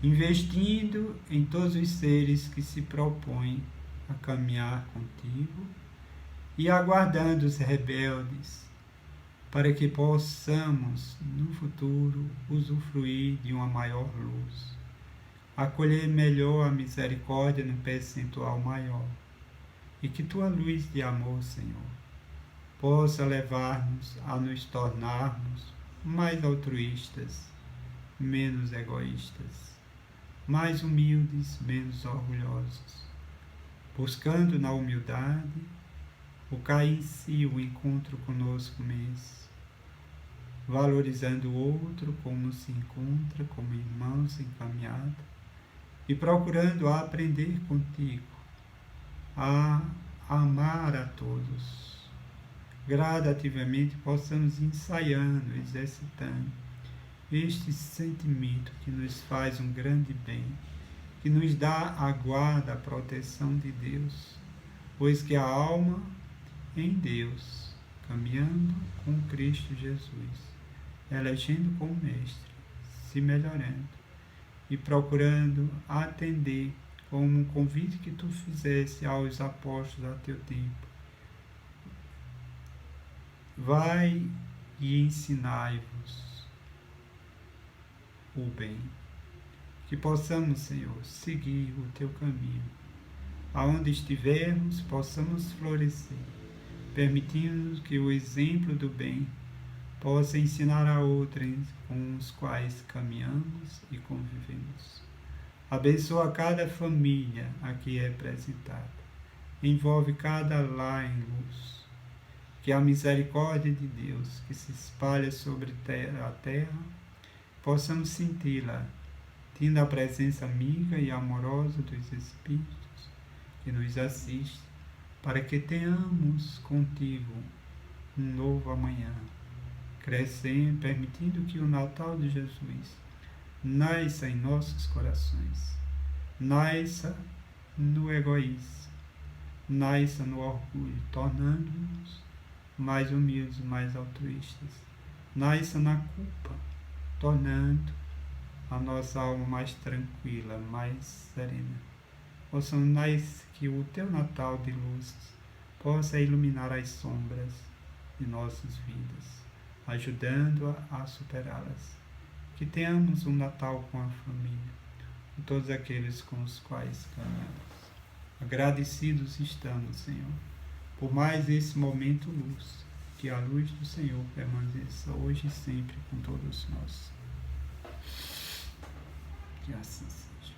investindo em todos os seres que se propõem a caminhar contigo e aguardando os rebeldes, para que possamos, no futuro, usufruir de uma maior luz, acolher melhor a misericórdia no percentual maior, e que tua luz de amor, Senhor, possa levar-nos a nos tornarmos mais altruístas, menos egoístas, mais humildes, menos orgulhosos, buscando na humildade o cair em si, o encontro conosco mesmo, valorizando o outro como se encontra, como irmãos em caminhada, e procurando aprender contigo, a amar a todos. Gradativamente possamos ensaiando, exercitando este sentimento que nos faz um grande bem, que nos dá a guarda, a proteção de Deus, pois que a alma em Deus, caminhando com Cristo Jesus, elegendo como mestre, se melhorando e procurando atender como um convite que tu fizesse aos apóstolos a teu tempo. Vai e ensinai-vos o bem. Que possamos, Senhor, seguir o teu caminho. Aonde estivermos, possamos florescer, permitindo que o exemplo do bem possa ensinar a outros com os quais caminhamos e convivemos. Abençoa cada família aqui representada. envolve cada lar em luz. Que a misericórdia de Deus, que se espalha sobre a terra, possamos senti-la, tendo a presença amiga e amorosa dos Espíritos que nos assistem, para que tenhamos contigo um novo amanhã, crescendo, permitindo que o Natal de Jesus nasça em nossos corações, nasça no egoísmo, nasça no orgulho, tornando-nos mais humildes, mais altruístas, nasça na culpa, tornando a nossa alma mais tranquila, mais serena. Possamos que o teu Natal de luzes possa iluminar as sombras de nossas vidas, ajudando a superá-las. Que tenhamos um Natal com a família, com todos aqueles com os quais caminhamos. Agradecidos estamos, Senhor, por mais esse momento luz, que a luz do Senhor permaneça hoje e sempre com todos nós. Que assim seja.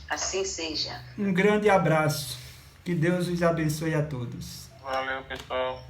Assim seja. Um grande abraço. Que Deus os abençoe a todos. Valeu, pessoal.